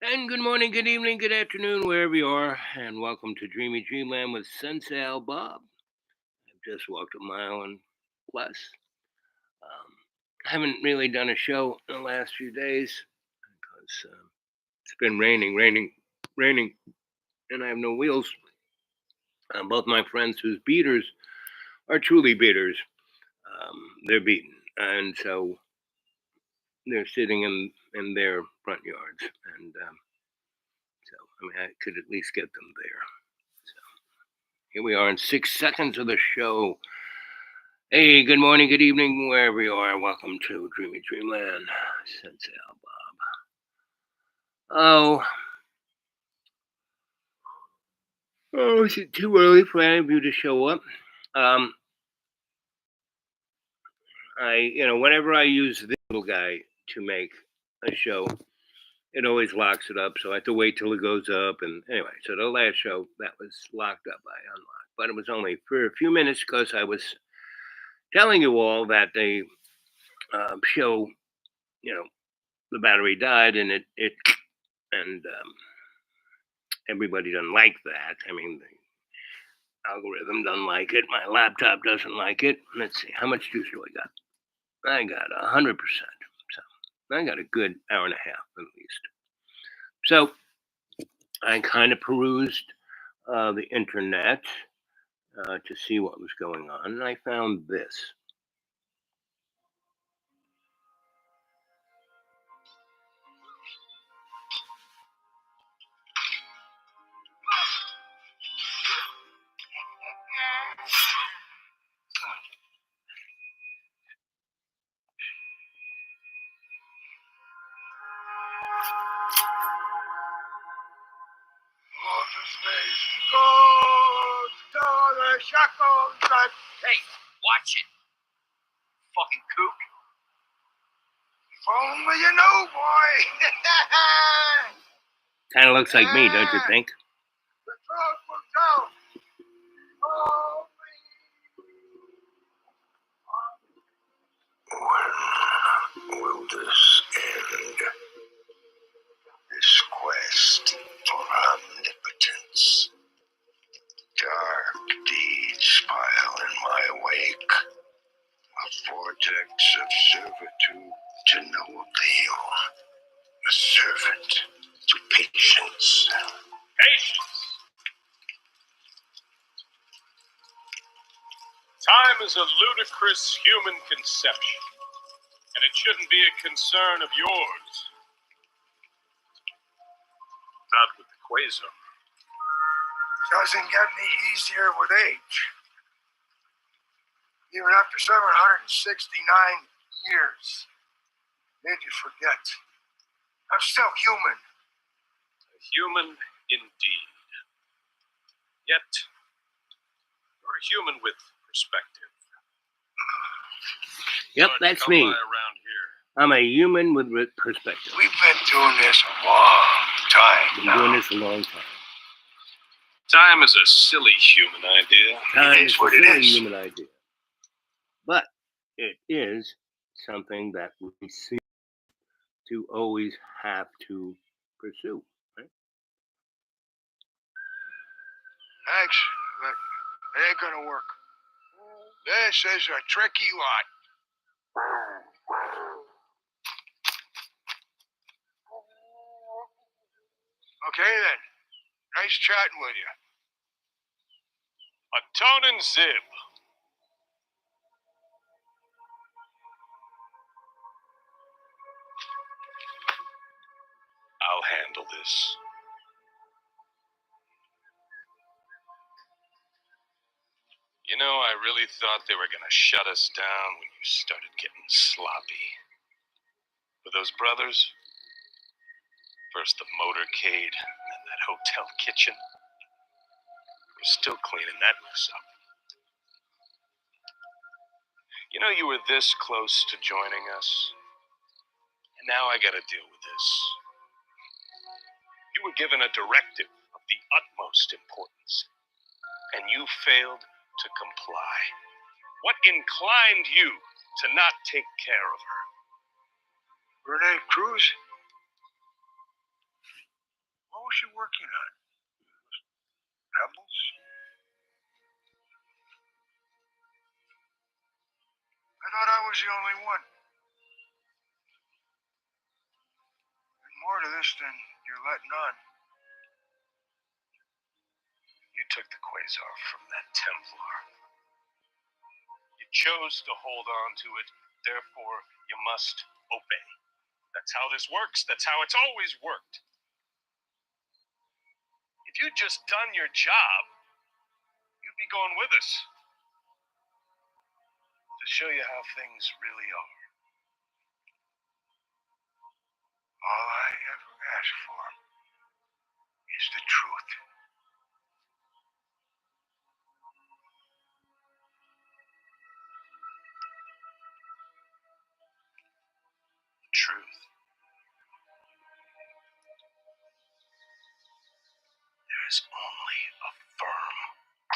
And good morning, good evening, good afternoon, wherever you are, and welcome to Dreamy Dreamland with Sensei Al Bob. I've just walked a mile and plus. I haven't really done a show in the last few days because it's been raining, and I have no wheels. Both my friends whose beaters are truly beaters, they're beaten, and so they're sitting in their front yards, and so I could at least get them there. Here we are in 6 seconds of the show. Hey, good morning, good evening, wherever you are. Welcome to Dreamy Dreamland. Sensei Al Bob. Is it too early for any of you to show up? Um, whenever I use this little guy to make a show, it always locks it up. So I have to wait till it goes up. And anyway, so the last show that was locked up, I unlocked, but it was only for a few minutes because I was telling you all that the show, you know, the battery died and it and everybody doesn't like that. I mean, the algorithm doesn't like it. My laptop doesn't like it. Let's see, how much juice do I got? I got 100%. So I got a good hour and a half at least. So I kind of perused the internet to see what was going on, and I found this. Hey, watch it, fucking kook. If only you know, boy. Kind of looks like me, don't you think? The truth will tell. When will this end? This quest for omnipotence. Dark deeds pile in my wake. A vortex of servitude to no avail. A servant to patience. Patience. Time is a ludicrous human conception, and it shouldn't be a concern of yours. Not with the Quasar. Doesn't get any easier with age. Even after 769 years, made you forget. I'm still human. A human indeed. Yet, you're a human with perspective. Yep, Hard to that's come me. by around here. I'm a human with perspective. We've been doing this a long time Been now. doing this a long time. Time is a silly human idea. Time It is what it a is. human idea, but it is something that we seem to always have to pursue. Right? Actually, it ain't gonna work. This is a tricky lot. Okay then. Nice chatting with you. Atonin Zib. I'll handle this. You know, I really thought they were going to shut us down when you started getting sloppy. With those brothers, first the motorcade, and that hotel kitchen. We're still cleaning that mess up. You know, you were this close to joining us, and now I got to deal with this. You were given a directive of the utmost importance, and you failed to comply. What inclined you to not take care of her? Renee Cruz? working on? Pebbles? I thought I was the only one. There's more to this than you're letting on. You took the quasar from that Templar. You chose to hold on to it, therefore you must obey. That's how this works. That's how it's always worked. If you'd just done your job, you'd be going with us. To show you how things really are. All I ever ask for is the truth. Truth. There is only a firm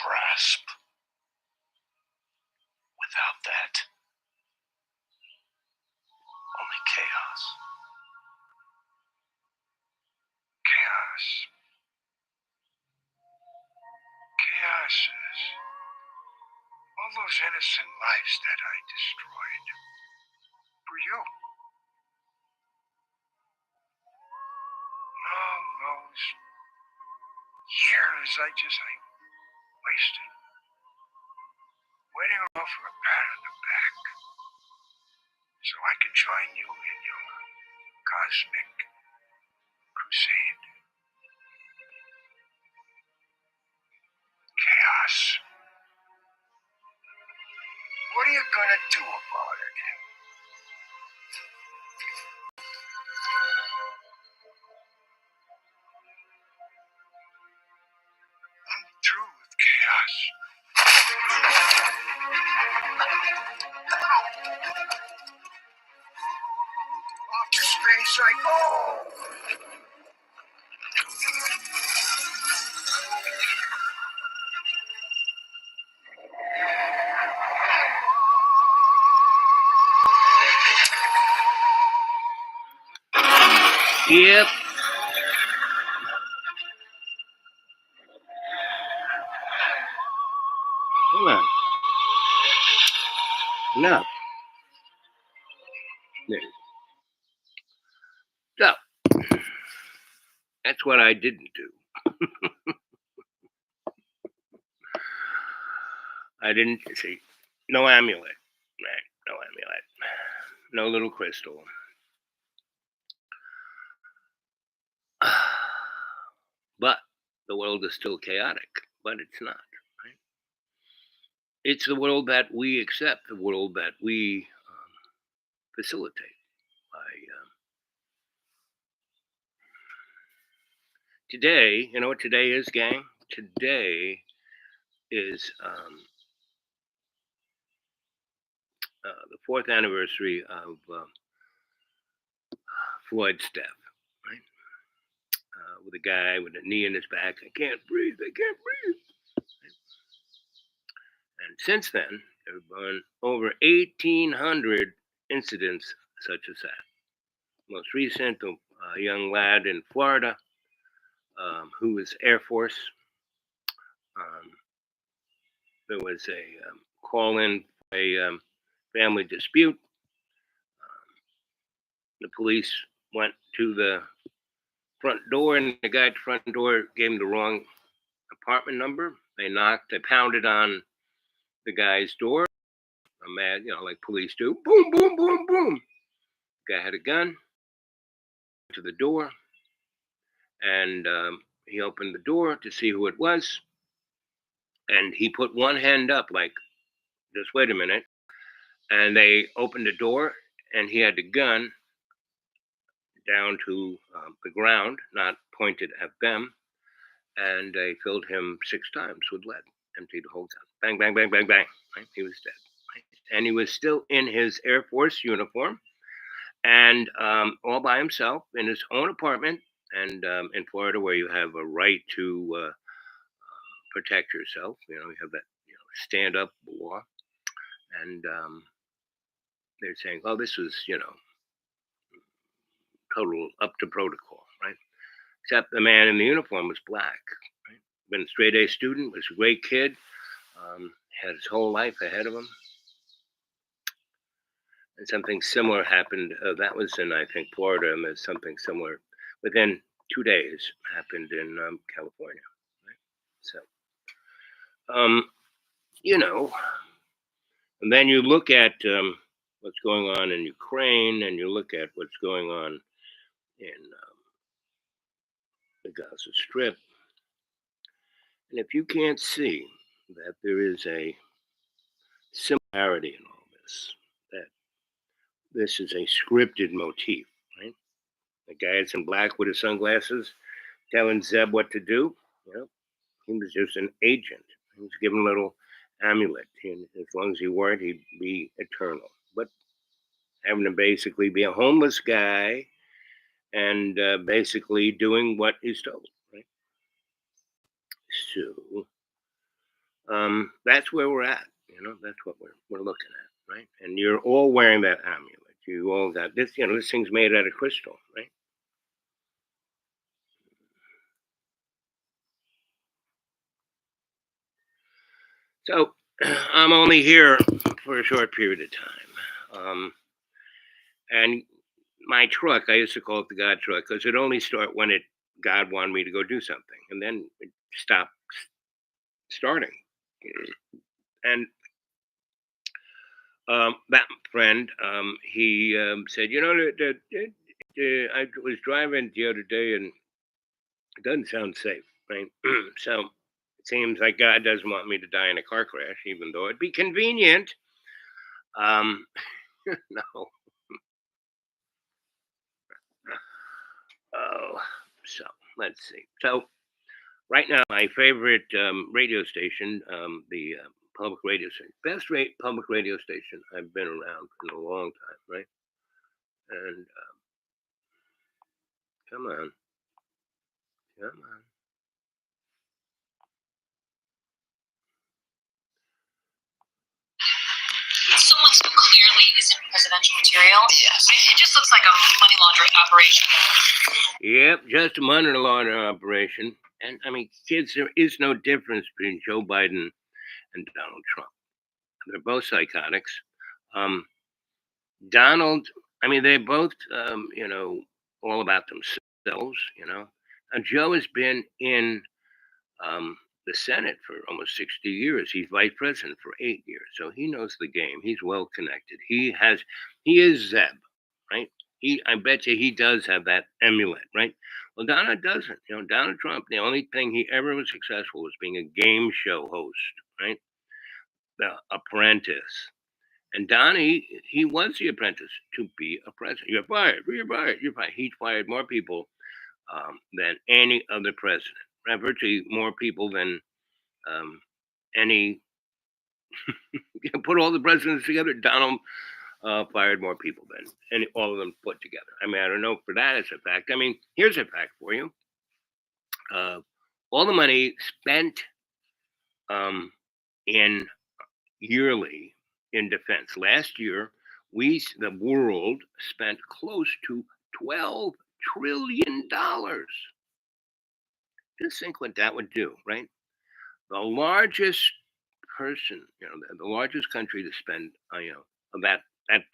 grasp. Without that, only chaos. Chaos. Chaos is all those innocent lives that I destroyed. For you. All those years I wasted. Waiting around for a pat on the back. So I could join you in your cosmic crusade. Chaos. What are you gonna do about it? I'm through with chaos. Off to space I go. Yep. Hold on. No. There. So, that's what I didn't do. I didn't see. No amulet. Right. No amulet. No little crystal. But the world is still chaotic. But it's not. Right? It's the world that we accept, the world that we facilitate by today. You know what today is, gang? Today is the 4th anniversary of Floyd's death, right? With a guy with a knee in his back. I can't breathe. I can't breathe. And since then, there have been over 1,800 incidents such as that. Most recent, a young lad in Florida who was Air Force. There was a call in for a family dispute. The police went to the front door, and the guy at the front door gave him the wrong apartment number. They knocked, they pounded on the guy's door. A mad, like police do. Boom, boom, boom, boom. The guy had a gun to the door, and he opened the door to see who it was. And he put one hand up, like, just wait a minute. And they opened the door, and he had the gun down to the ground, not pointed at them. And they filled him 6 times with lead, emptied the whole gun. Bang, bang, bang, bang, bang. Right? He was dead. Right? And he was still in his Air Force uniform and all by himself in his own apartment. And in Florida, where you have a right to protect yourself, you have that stand up law. And they're saying, oh, this was, total up to protocol, right? except the man in the uniform was black. Right? Been a straight A student, was a great kid, had his whole life ahead of him. And something similar happened. That was in, I think, Florida, and there's something similar within 2 days happened in California. Right? So, you know, and then you look at what's going on in Ukraine, and you look at what's going on in the Gaza Strip. And if you can't see that there is a similarity in all this, that this is a scripted motif, right? The guy that's in black with his sunglasses telling Zeb what to do, you know, he was just an agent. He was given a little amulet. And as long as he wore it, he'd be eternal. But having to basically be a homeless guy and basically doing what he's told, right? So that's where we're at. You know, that's what we're looking at, right? And you're all wearing that amulet. You all got this. You know, this thing's made out of crystal, right? So I'm only here for a short period of time. And my truck, I used to call it the God truck because it only started when God wanted me to go do something, and then it stopped starting. And that friend, he said, you know, I was driving the other day, and it doesn't sound safe, right? So it seems like God doesn't want me to die in a car crash, even though it'd be convenient. No. Oh, so let's see. So right now, my favorite radio station, the public radio station, best rate public radio station I've been around in a long time, right? And come on, come on. Someone so clearly isn't presidential material. Yes. It just looks like a money laundering operation. Yep, just a money laundering operation. And I mean, kids, there is no difference between Joe Biden and Donald Trump. They're both psychotics. Donald, I mean, they're both, you know, all about themselves, you know. And Joe has been in the Senate for almost 60 years. He's vice president for 8 years. So he knows the game. He's well connected. He is Zeb, right? I bet you he does have that amulet, right? Well, Donald doesn't. You know, Donald Trump, the only thing he ever was successful was being a game show host, right? The Apprentice. And Donnie, he was the apprentice to be a president. You're fired. You're fired. You're fired. He fired more people than any other president. Right? Virtually more people than any. You can put all the presidents together. Donald fired more people than all of them put together. I mean, I don't know for that as a fact. I mean, here's a fact for you. All the money spent in yearly in defense. Last year, the world spent close to $12 trillion. Just think what that would do, right? The largest person, you know, the largest country to spend, you know, of that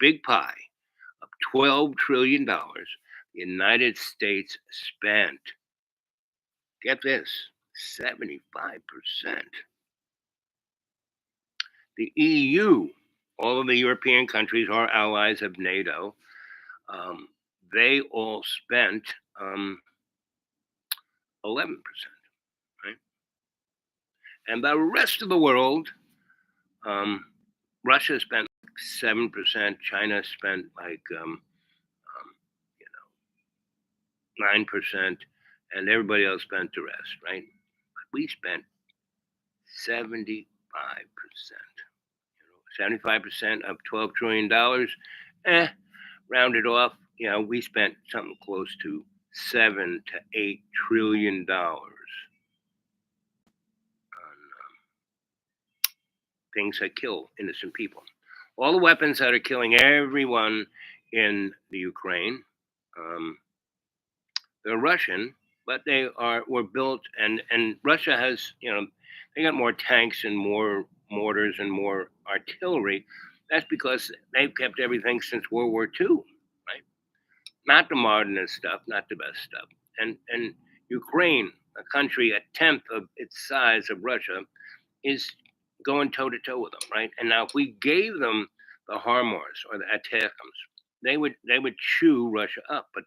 big pie of $12 trillion, the United States spent, get this, 75%. The EU, all of the European countries, our allies of NATO, they all spent 11%, right? And the rest of the world, Russia spent 7%, China spent like, you know, 9%, and everybody else spent the rest, right? But we spent 75%. 75% of $12 trillion, rounded off, you know, we spent something close to $7 to $8 trillion on things that kill innocent people. All the weapons that are killing everyone in the Ukraine, they're Russian, but were built, and Russia has, they got more tanks and more mortars and more artillery. That's because they've kept everything since World War II, right? Not the modernist stuff, not the best stuff. And Ukraine, a country a tenth of its size of Russia, is going toe to toe with them, right? And now if we gave them the HIMARS or the ATACMS, they would chew Russia up. But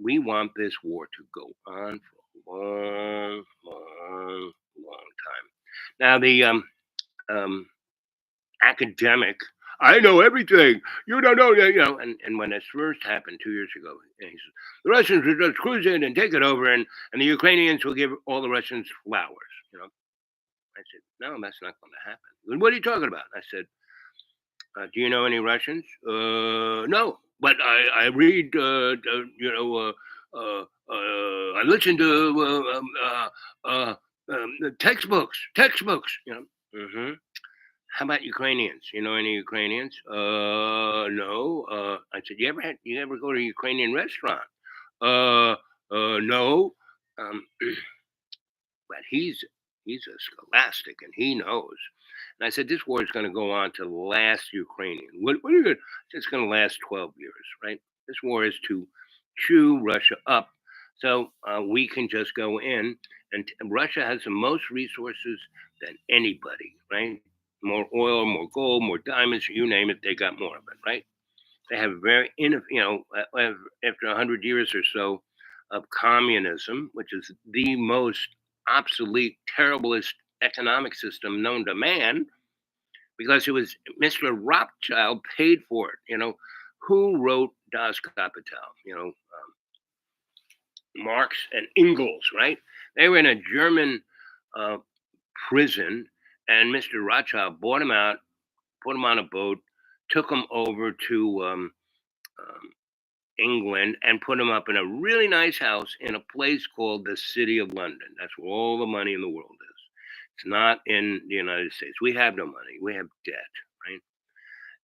we want this war to go on for a long, long, long time. Now the academic, I know everything. You don't know, And when this first happened 2 years ago, he said, the Russians will just cruise in and take it over, and the Ukrainians will give all the Russians flowers. I said, no, that's not going to happen. What are you talking about? I said, do you know any Russians? No, but I read, I listen to textbooks. Hmm. How about Ukrainians? You know any Ukrainians? No. I said, you ever go to a Ukrainian restaurant? No. But he's a scholastic and he knows. And I said, this war is going to go on to the last Ukrainian. What are you going to? It's going to last 12 years, right? This war is to chew Russia up, so we can just go in, and Russia has the most resources than anybody, right? More oil, more gold, more diamonds, you name it, they got more of it, right? They have after 100 years or so of communism, which is the most obsolete, terriblest economic system known to man, because it was Mr. Rothschild paid for it. Who wrote Das Kapital? Marx and Engels, right? They were in a German prison, and Mr. Rothschild bought him out, put him on a boat, took him over to England, and put him up in a really nice house in a place called the City of London. That's where all the money in the world is. It's not in the United States. We have no money. We have debt, right?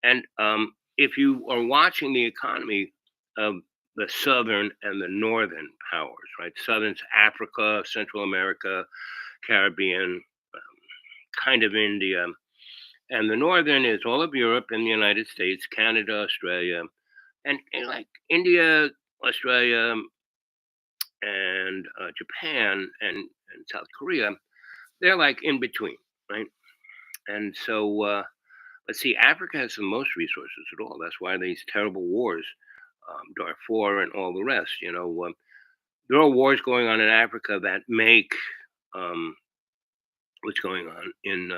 And if you are watching the economy of the Southern and the Northern powers, right? Southern's Africa, Central America, Caribbean, kind of India. And the Northern is all of Europe and the United States, Canada, Australia, and like India, Australia, and Japan and South Korea. They're like in between, right? And so, let's see, Africa has the most resources at all. That's why these terrible wars, Darfur and all the rest. There are wars going on in Africa that make what's going on in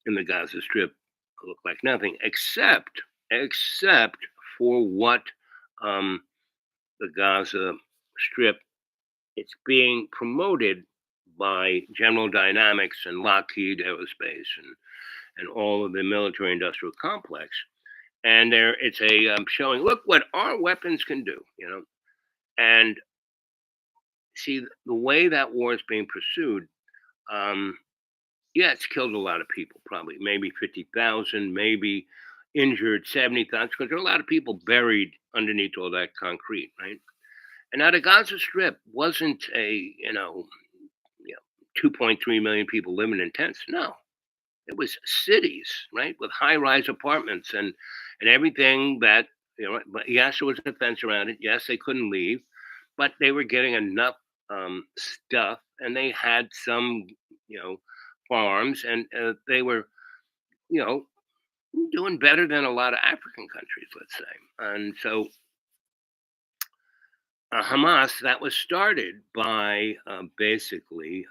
the Gaza Strip look like nothing, except for what the Gaza Strip, it's being promoted by General Dynamics and Lockheed Aerospace and all of the military industrial complex. And it's a showing, look what our weapons can do, And see, the way that war is being pursued, yeah, it's killed a lot of people, probably maybe 50,000, maybe injured 70,000, because there are a lot of people buried underneath all that concrete, right? And now the Gaza Strip wasn't a 2.3 million people living in tents. No, it was cities, right, with high-rise apartments and everything that But yes, there was a fence around it. Yes, they couldn't leave, but they were getting enough stuff, and they had some, farms, and they were, you know, doing better than a lot of African countries, let's say. And so Hamas, that was started by basically,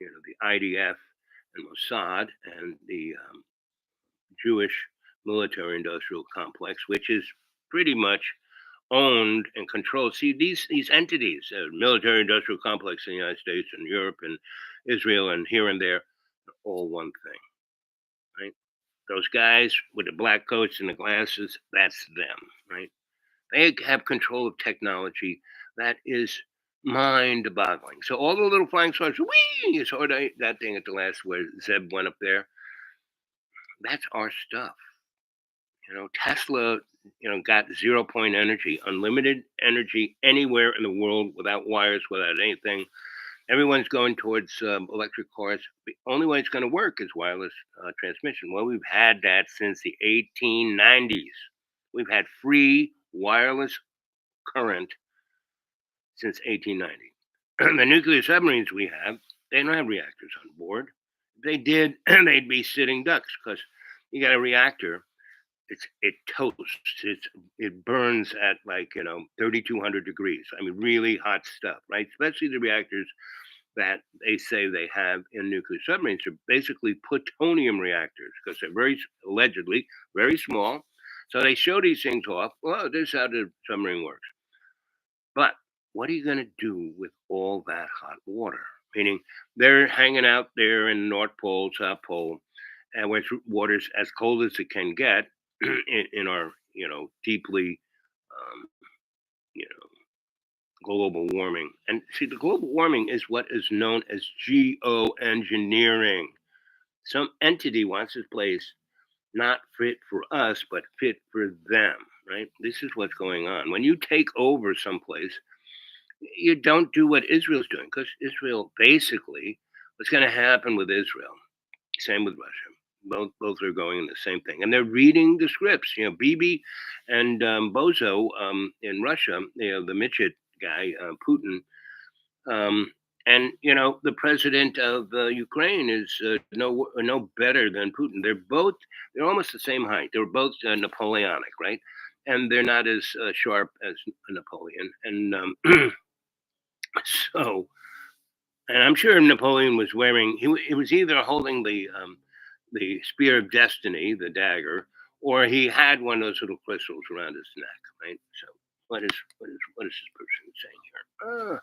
the IDF and Mossad and the Jewish military-industrial complex, which is pretty much owned and controlled. See, these entities, military-industrial complex in the United States and Europe and Israel and here and there, are all one thing, right? Those guys with the black coats and the glasses, that's them, right? They have control of technology that is mind-boggling. So all the little flying saucers, whee! You saw that thing at the last where Zeb went up there. That's our stuff. Tesla got 0 point energy, unlimited energy anywhere in the world without wires, without anything. Everyone's going towards electric cars. The only way it's going to work is wireless transmission. Well, we've had that since the 1890s. We've had free wireless current since 1890. The nuclear submarines we have, they don't have reactors on board. If they did, they'd be sitting ducks because you got a reactor. It toasts. It burns at 3,200 degrees. I mean, really hot stuff, right? Especially the reactors that they say they have in nuclear submarines are basically plutonium reactors because they're allegedly very small. So they show these things off. Well, this is how the submarine works. But what are you going to do with all that hot water? Meaning they're hanging out there in North Pole, South Pole, and where water's as cold as it can get in our, deeply, um, you know, global warming. And see, the global warming is what is known as geoengineering. Some entity wants this place not fit for us, but fit for them, right? This is what's going on. When you take over someplace, you don't do what Israel's doing because Israel basically, what's going to happen with Israel, same with Russia. Both are going in the same thing, and they're reading the scripts. Bibi and Bozo in Russia, the Midget guy, Putin, and the president of Ukraine is no better than Putin. They're almost the same height. They're both Napoleonic, right? And they're not as sharp as Napoleon. And so, and I'm sure Napoleon was wearing. He was either holding the spear of destiny, the dagger, or he had one of those little crystals around his neck, right? So, what is this person saying here?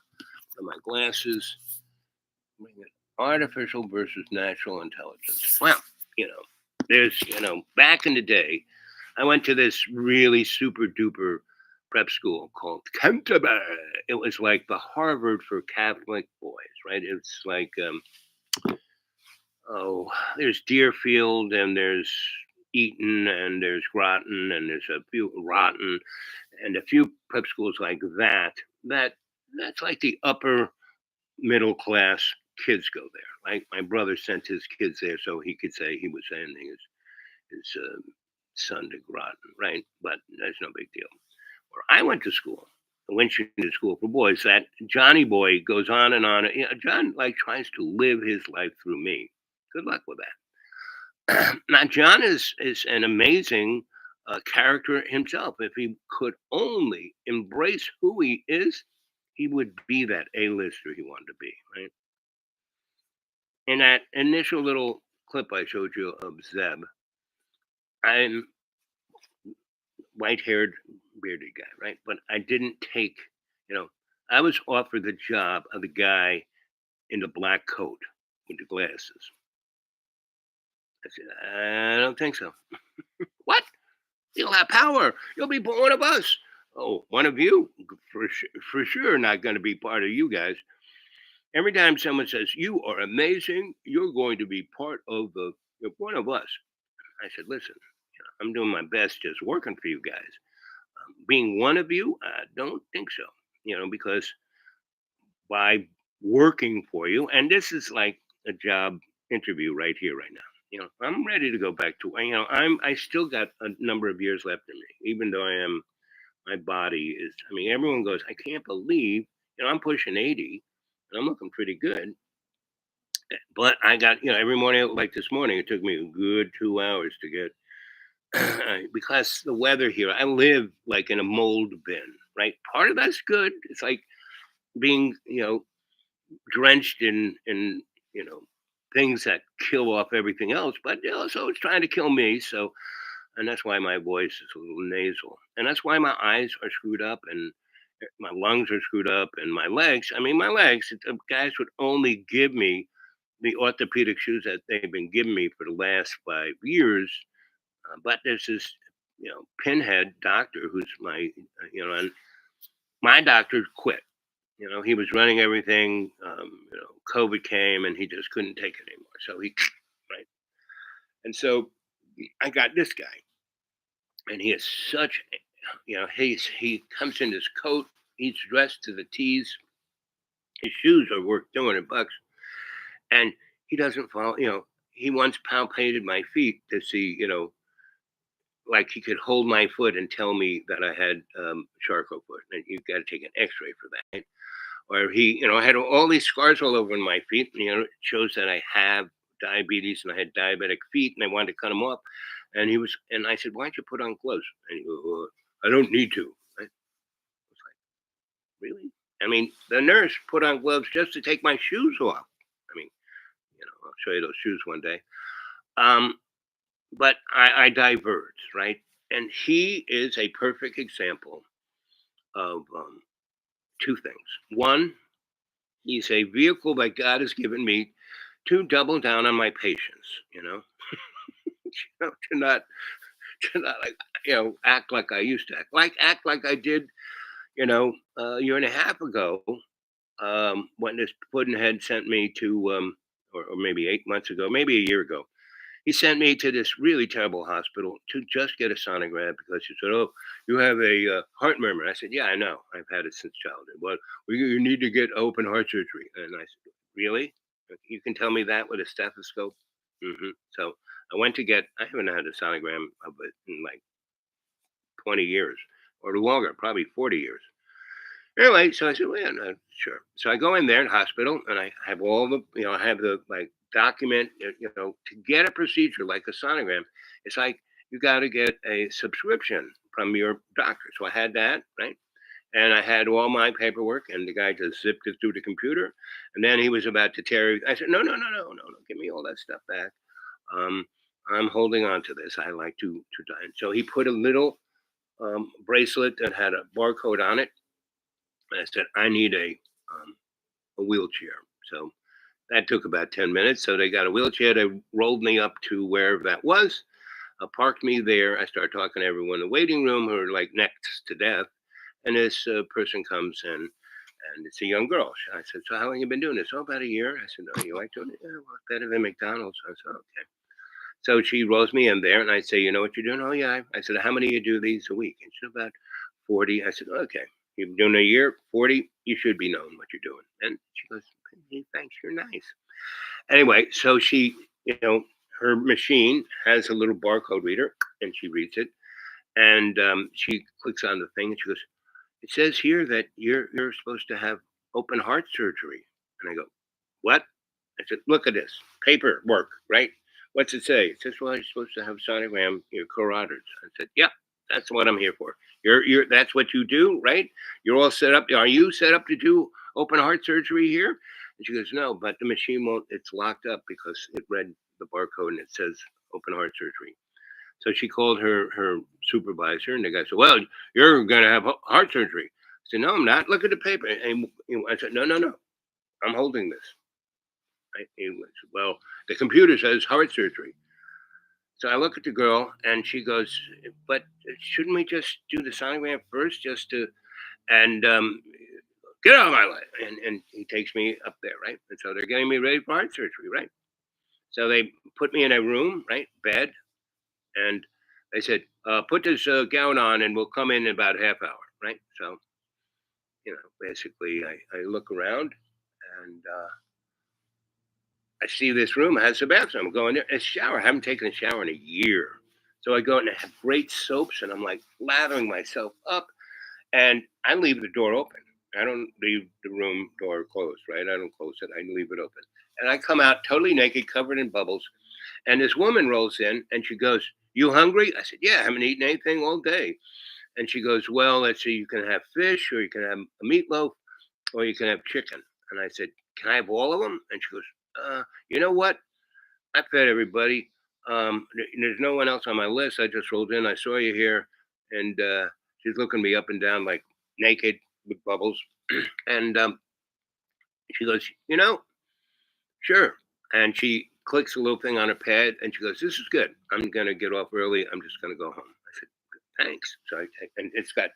My glasses. Artificial versus natural intelligence. Well, there's back in the day, I went to this really super duper prep school called Canterbury. It was like the Harvard for Catholic boys, right? It's like there's Deerfield and there's Eton and there's Groton and there's a few Rotten and a few prep schools like that. That's like the upper middle class kids go there. Right? My brother sent his kids there so he could say he was sending his son to Groton, right? But that's no big deal. Where I went to school, I went to school for boys. That Johnny boy goes on and on. John tries to live his life through me. Good luck with that. Now John is an amazing character himself. If he could only embrace who he is, he would be that A-lister he wanted to be, right? In that initial little clip I showed you of Zeb, I'm white-haired, bearded guy, right? But I didn't take, I was offered the job of the guy in the black coat with the glasses. I said, I don't think so. What? You'll have power. You'll be one of us. Oh, one of you? For sure not going to be part of you guys. Every time someone says, you are amazing, you're going to be you're one of us. I said, listen, I'm doing my best just working for you guys. Being one of you, I don't think so, because by working for you, and this is like a job interview right here, right now. I'm ready to go back to, I still got a number of years left in me, even though my body is, everyone goes, I can't believe, I'm pushing 80 and I'm looking pretty good. But I got, every morning, like this morning, it took me a good 2 hours to get, because the weather here, I live like in a mold bin, right? Part of that's good. It's like being, drenched in, things that kill off everything else, but also it's trying to kill me. So, and that's why my voice is a little nasal. And that's why my eyes are screwed up and my lungs are screwed up and my legs, my legs, the guys would only give me the orthopedic shoes that they've been giving me for the last 5 years. But there's this, pinhead doctor who's and my doctor quit. He was running everything. COVID came and he just couldn't take it anymore. So right. And so I got this guy. and he is such, he comes in his coat, he's dressed to the T's. His shoes are worth $200, and he doesn't follow. He once palpated my feet to see, like he could hold my foot and tell me that I had Charcot foot, and you've got to take an X-ray for that. Right? Or he, I had all these scars all over my feet. It shows that I have diabetes and I had diabetic feet, and I wanted to cut them off. And I said, "Why don't you put on gloves?" And he goes, well, "I don't need to." I was like, "Really?" I mean, the nurse put on gloves just to take my shoes off. I mean, I'll show you those shoes one day. Um, but I diverged, right? And he is a perfect example of two things. One, he's a vehicle that God has given me to double down on my patience, to not like act like I used to act like I did, a year and a half ago, when this puddinhead sent me to or maybe 8 months ago, maybe a year ago. He sent me to this really terrible hospital to just get a sonogram because he said, "Oh, you have a heart murmur." I said, "Yeah, I know. I've had it since childhood. Well, you need to get open heart surgery." And I said, "Really? You can tell me that with a stethoscope?" So I went to get. I haven't had a sonogram of it in like 20 years or longer, probably 40 years. Anyway, so I said, "Well, yeah, no, sure." So I go in there in hospital, and I have all the, I have the like document, to get a procedure like a sonogram. It's like you got to get a subscription from your doctor. So I had that, right? And I had all my paperwork, and the guy just zipped it through the computer. And then he was about to tear it. I said, "No, no, no, no, no, no. Give me all that stuff back. Um, I'm holding on to this. I like to die." And so he put a little bracelet that had a barcode on it. I said, "I need a wheelchair." So that took about 10 minutes. So they got a wheelchair. They rolled me up to where that was, parked me there. I started talking to everyone in the waiting room who are like next to death. And this person comes in, and it's a young girl. I said, "So how long have you been doing this?" "Oh, about a year." I said, "Oh, you like doing it?" "Yeah, well, better than McDonald's." I said, "Okay." So she rolls me in there, and I say, "You know what you're doing?" "Oh, yeah." I said, "How many of you do these a week?" And she said, "About 40." I said, "Okay. You've been doing a year, 40, you should be knowing what you're doing." And she goes, "Hey, thanks, you're nice." Anyway, so she, her machine has a little barcode reader, and she reads it. And she clicks on the thing, and she goes, "It says here that you're supposed to have open heart surgery." And I go, "What?" I said, "Look at this paperwork, right? What's it say?" It says, "Well, you're supposed to have sonogram your carotids." I said, "Yeah, that's what I'm here for. You're that's what you do, right? You're all set up. Are you set up to do open heart surgery here?" And she goes, "No, but the machine won't. It's locked up because it read the barcode and it says open heart surgery." So she called her supervisor, and the guy said, "Well, you're going to have heart surgery." I said, "No, I'm not. Look at the paper." And I said, "No, no, no. I'm holding this." Right? He went, "Well, the computer says heart surgery." So I look at the girl, and she goes, "But shouldn't we just do the sonogram first, just to and get out of my life?" And he takes me up there, right? And so they're getting me ready for heart surgery, right? So they put me in a room, right, bed, and they said, "Put this gown on, and we'll come in about a half hour," right? So basically, I look around, and I see this room has a bathroom. I'm going there. A shower. I haven't taken a shower in a year. So I go in and have great soaps, and I'm like lathering myself up, and I leave the door open. I don't leave the room door closed, right? I don't close it. I leave it open. And I come out totally naked, covered in bubbles. And this woman rolls in, and she goes, "You hungry?" I said, "Yeah, I haven't eaten anything all day." And she goes, "Well, let's see, you can have fish, or you can have a meatloaf, or you can have chicken." And I said, "Can I have all of them?" And she goes, "You know what? I fed everybody. There's no one else on my list. I just rolled in. I saw you here." And she's looking me up and down like naked with bubbles. And she goes, "Sure." And she clicks a little thing on her pad, and she goes, "This is good. I'm going to get off early. I'm just going to go home." I said, "Thanks." So I take, and it's got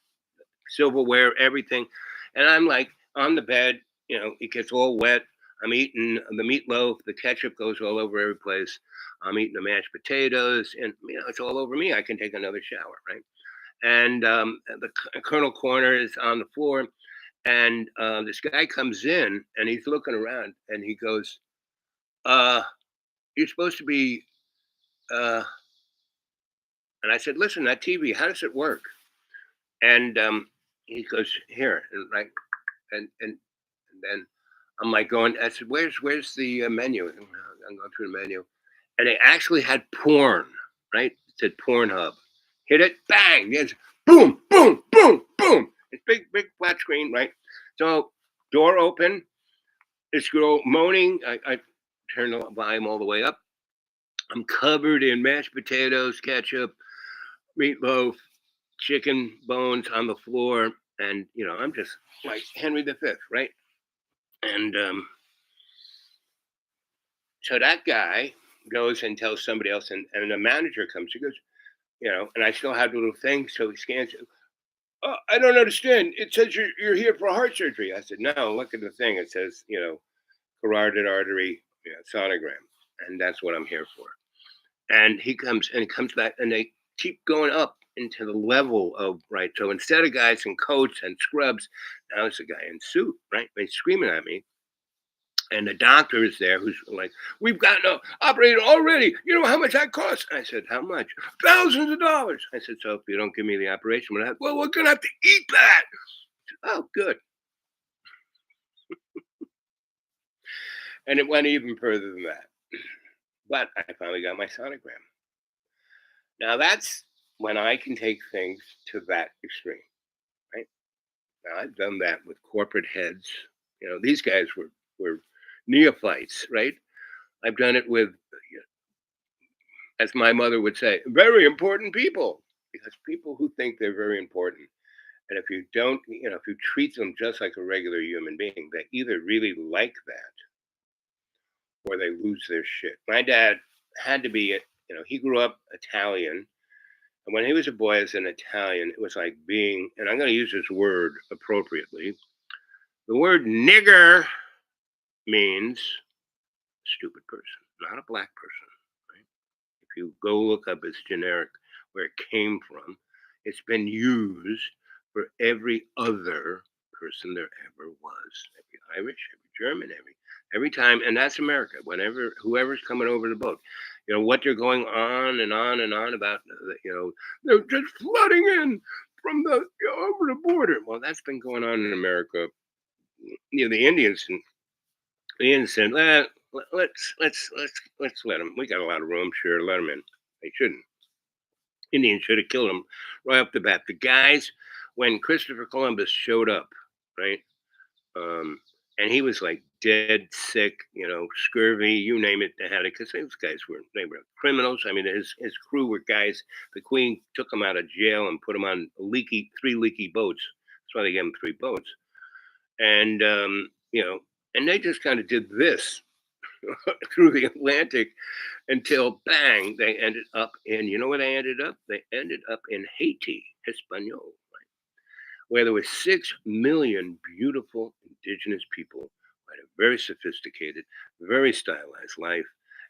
silverware, everything. And I'm like on the bed, it gets all wet. I'm eating the meatloaf. The ketchup goes all over every place. I'm eating the mashed potatoes, and it's all over me. I can take another shower, right? And the Colonel Corner is on the floor, and this guy comes in, and he's looking around, and he goes, "You're supposed to be." And I said, "Listen, that TV, how does it work?" And he goes, "Here," and like, and then I'm like going. I said, "Where's the menu?" And I'm going through the menu, and they actually had porn, right? It said Pornhub. Hit it, bang! Yes, boom, boom, boom, boom. It's big flat screen, right? So door open. This girl moaning. I turn the volume all the way up. I'm covered in mashed potatoes, ketchup, meatloaf, chicken bones on the floor, and I'm just like Henry V, right? And so that guy goes and tells somebody else, and the manager comes. He goes, and I still have the little thing, so he scans it. "Oh, I don't understand. It says you're here for heart surgery." I said, "No, look at the thing. It says, carotid artery sonogram, and that's what I'm here for." And he comes back, and they keep going up into the level of, right. So instead of guys in coats and scrubs, now it's a guy in suit, right? He's screaming at me. And the doctor is there who's like, "We've got no operator already. You know how much that costs?" I said, "How much?" "Thousands of dollars." I said, "So if you don't give me the operation, well, we're going to have to eat that." "Oh, good." And it went even further than that. But I finally got my sonogram. Now that's when I can take things to that extreme, right? Now I've done that with corporate heads. These guys were neophytes, right? I've done it with, as my mother would say, very important people, because people who think they're very important, and if you don't, if you treat them just like a regular human being, they either really like that or they lose their shit. My dad had to be, he grew up Italian. And when he was a boy as an Italian, it was like being, and I'm going to use this word appropriately. The word nigger means stupid person, not a black person. Right? If you go look up its generic, where it came from, it's been used for every other person there ever was. Every Irish, every German, every time, and that's America. Whenever whoever's coming over the boat, what they're going on and on and on about. They're just flooding in from the over the border. Well, that's been going on in America. The Indians and the Indians said, let's let them. We got a lot of room. Sure, let them in. They shouldn't. Indians should have killed them right off the bat. The guys, when Christopher Columbus showed up, right? And he was like dead sick, scurvy, you name it. They had it because those guys they were criminals. I mean, his crew were guys. The Queen took them out of jail and put them on three leaky boats. That's why they gave them 3 boats. And and they just kind of did this through the Atlantic until bang, they ended up in, where they ended up? They ended up in Haiti, Hispaniola, right? Where there were 6 million beautiful indigenous people who had a very sophisticated, very stylized life,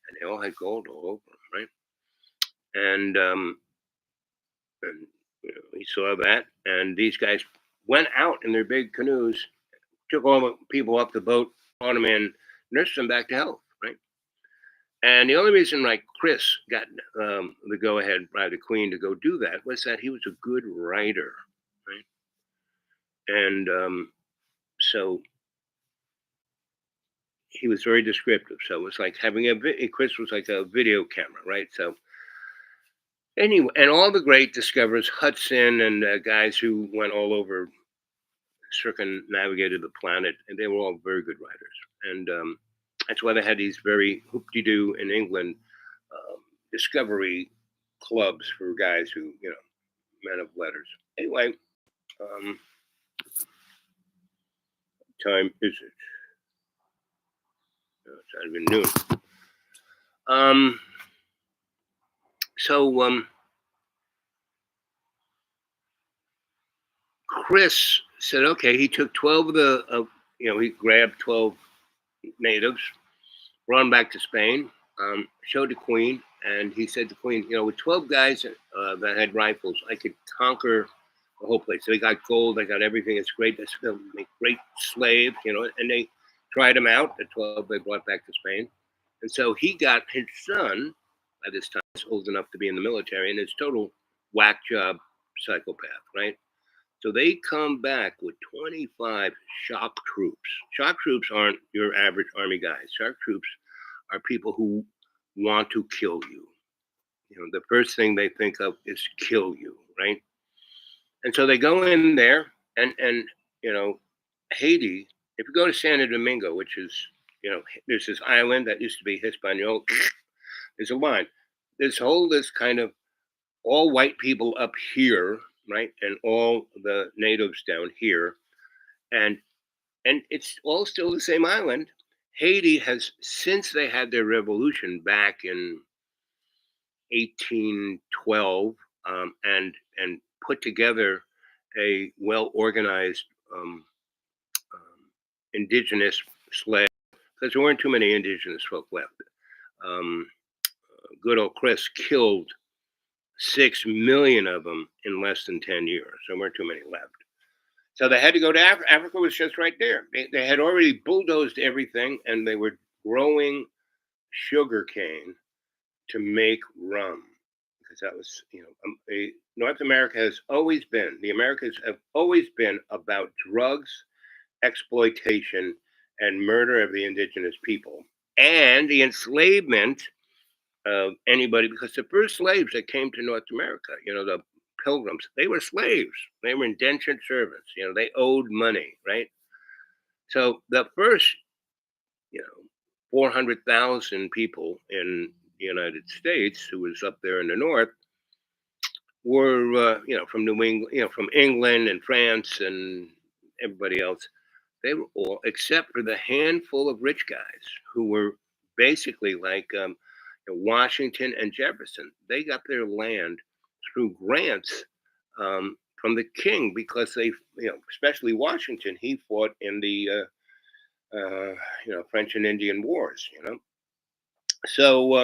and they all had gold all over them, right? And we saw that, and these guys went out in their big canoes, took all the people off the boat, brought them in, nursed them back to health, right? And the only reason, like, Chris got the go ahead by the Queen to go do that was that he was a good writer, right? And so he was very descriptive. So it was like having Chris was like a video camera, right? So anyway, and all the great discoverers, Hudson and guys who went all over, circumnavigated the planet, and they were all very good writers. And that's why they had these very hoop-de-doo in England discovery clubs for guys who, men of letters. Anyway, time is it? It's not even noon. So Chris said, okay, he took 12 of the, he grabbed 12 natives, brought them back to Spain, showed the Queen, and he said to the Queen, with 12 guys that had rifles, I could conquer the whole place. So they got gold, they got everything. It's great. They'll make great slaves, and they tried them out. The 12 they brought back to Spain. And so he got his son, by this time, old enough to be in the military, and his total whack job psychopath, right? So they come back with 25 shock troops. Shock troops aren't your average army guys. Shock troops are people who want to kill you. The first thing they think of is kill you, right? And so they go in there, and Haiti. If you go to Santo Domingo, which is there's this island that used to be Hispaniola. There's a line. This kind of all white people up here, right, and all the natives down here, and it's all still the same island. Haiti has, since they had their revolution back in 1812, and put together a well organized indigenous slave, because there weren't too many indigenous folk left. Good old Chris killed 6 million of them in less than 10 years. There weren't too many left. So they had to go to Africa. Africa was just right there. They had already bulldozed everything, and they were growing sugar cane to make rum, because that was, North America has always been, the Americas have always been about drugs, exploitation, and murder of the indigenous people, and the enslavement of anybody, because the first slaves that came to North America, the Pilgrims, they were slaves. They were indentured servants. They owed money, right? So the first, 400,000 people in the United States, who was up there in the north, were, from New England, from England and France and everybody else. They were all, except for the handful of rich guys who were basically like Washington and Jefferson. They got their land through grants from the king, because they, especially Washington, he fought in the, French and Indian Wars, So,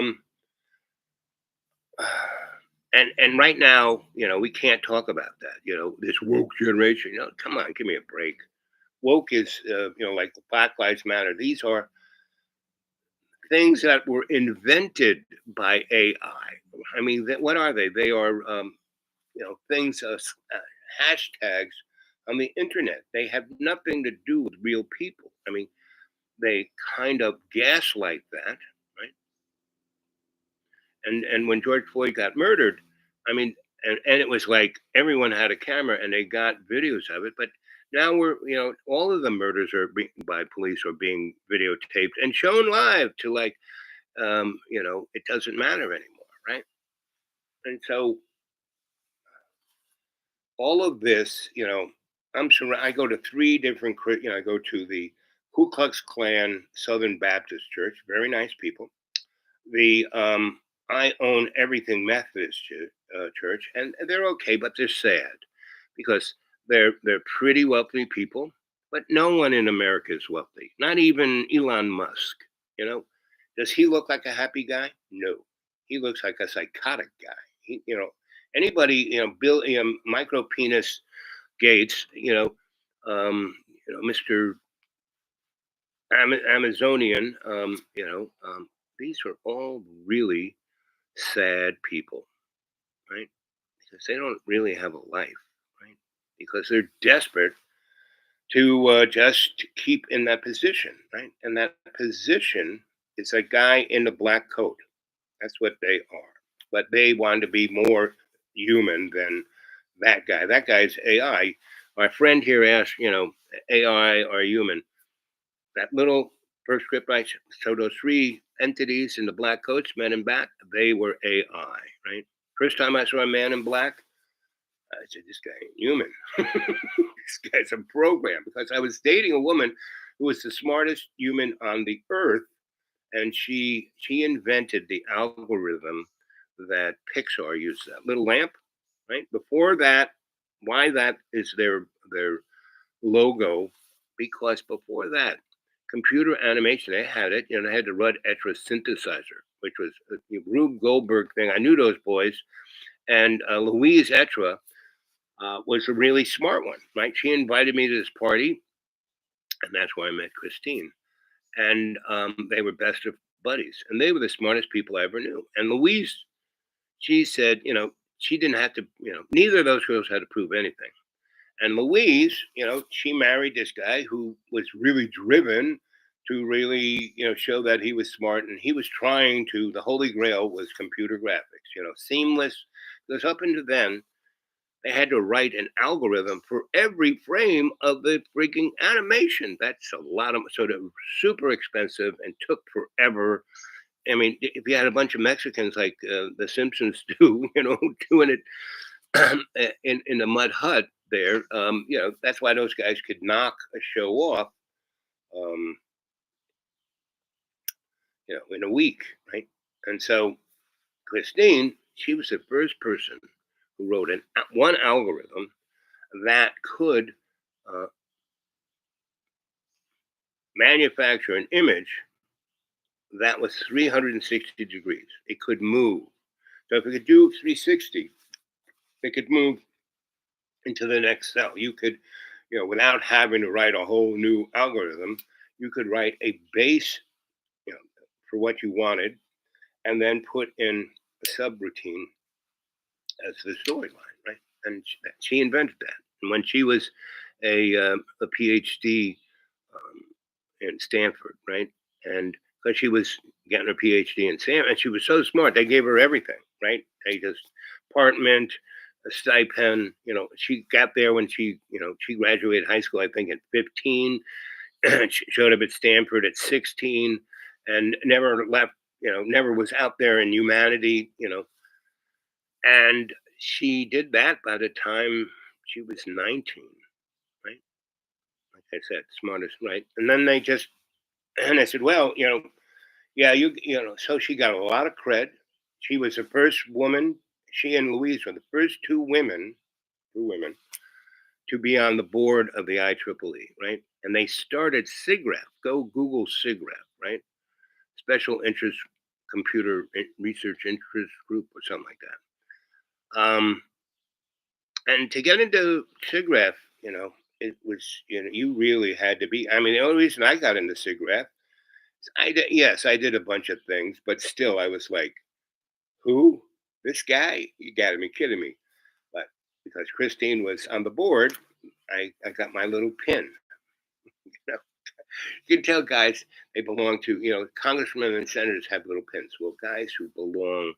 and right now, we can't talk about that, this woke generation. Come on, give me a break. Woke is, like the Black Lives Matter. These are things that were invented by AI. I mean, what are they? They are, things, hashtags on the internet. They have nothing to do with real people. I mean, they kind of gaslight that, right? And when George Floyd got murdered, I mean, and it was like everyone had a camera and they got videos of it, but now we're, all of the murders by police are being videotaped and shown live to, like, it doesn't matter anymore, right? And so all of this, I go to 3 different, I go to the Ku Klux Klan Southern Baptist Church, very nice people. The I Own Everything Methodist Church, and they're okay, but they're sad, because they're pretty wealthy people, but no one in America is wealthy. Not even Elon Musk. Does he look like a happy guy? No, he looks like a psychotic guy. Anybody, Bill, micro penis Gates, Mr. Amazonian, these are all really sad people, right? Because they don't really have a life, right? Because they're desperate to just keep in that position, right? And that position is a guy in the black coat. That's what they are. But they want to be more human than that guy. That guy's AI. My friend here asked, AI or human? That little first script I so those 3 entities in the black coats, men in black, they were AI, right? First time I saw a man in black, I said, this guy ain't human. This guy's a program, because I was dating a woman who was the smartest human on the earth, and she invented the algorithm that Pixar used, that little lamp, right? Before that, why that is their logo, because before that, computer animation. They had it. They had the Rudd Etra synthesizer, which was a Rube Goldberg thing. I knew those boys, and Louise Etra was a really smart one, right? She invited me to this party, and that's where I met Christine. And they were best of buddies, and they were the smartest people I ever knew. And Louise, she said, she didn't have to, neither of those girls had to prove anything. And Louise, she married this guy who was really driven to really, show that he was smart, and he was trying to. The holy grail was computer graphics, seamless. Because up until then, they had to write an algorithm for every frame of the freaking animation. That's a lot of, so they were super expensive and took forever. I mean, if you had a bunch of Mexicans like the Simpsons do, doing it in the mud hut there, that's why those guys could knock a show off, in a week, right? And so Christine, she was the first person who wrote one algorithm that could manufacture an image that was 360 degrees. It could move. So if it could do 360, it could move into the next cell. You could, without having to write a whole new algorithm, you could write a base, for what you wanted, and then put in a subroutine as the storyline, right? And she invented that. And when she was a PhD in Stanford, right? And because she was getting her PhD in Stanford, and she was so smart, they gave her everything, right? They just apartment, a stipend. She got there when she graduated high school, I think, at 15. She showed up at Stanford at 16, and never left. Never was out there in humanity. And she did that by the time she was 19, right? Like I said, smartest, right? And then they just, and I said, well, yeah, so she got a lot of cred. She was the first woman, she and Louise were the first two women to be on the board of the IEEE, right? And they started SIGGRAPH. Go Google SIGGRAPH, right? Special Interest Computer Research Interest Group or something like that. And to get into SIGGRAPH, it was, you really had to be. I mean, the only reason I got into SIGGRAPH, I did a bunch of things, but still, I was like, who? This guy? You got to be kidding me. But because Christine was on the board, I got my little pin. You can tell guys they belong to, congressmen and senators have little pins. Well, guys who belong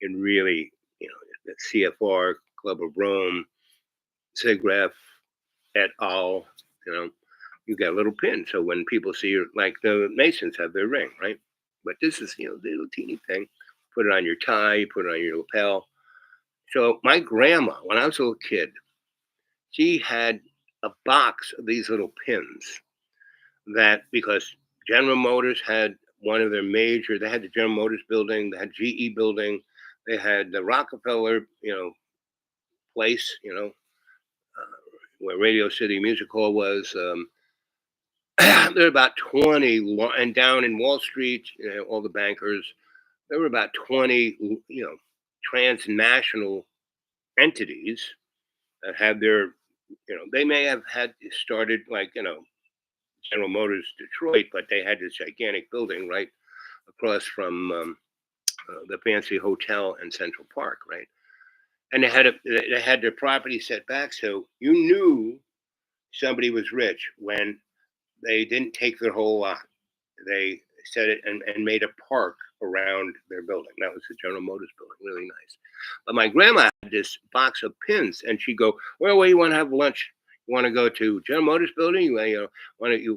in really, the CFR, Club of Rome, SIGGRAPH, et al., you got a little pin. So when people see you, like the Masons have their ring, right? But this is, the little teeny thing. Put it on your tie, you put it on your lapel. So my grandma, when I was a little kid, she had a box of these little pins that, because General Motors had one of their major, they had the General Motors building, they had GE building, they had the Rockefeller, place, where Radio City Music Hall was. There were about 20, and down in Wall Street, all the bankers, there were about 20, transnational entities that had their, they may have had started like, General Motors Detroit, but they had this gigantic building right across from the fancy hotel in Central Park, right? And they had their property set back, so you knew somebody was rich when they didn't take their whole lot. They set it and made a park around their building. That was the General Motors building, really nice. But my grandma had this box of pins, and she'd go, well, where you want to have lunch? You want to go to General Motors building? We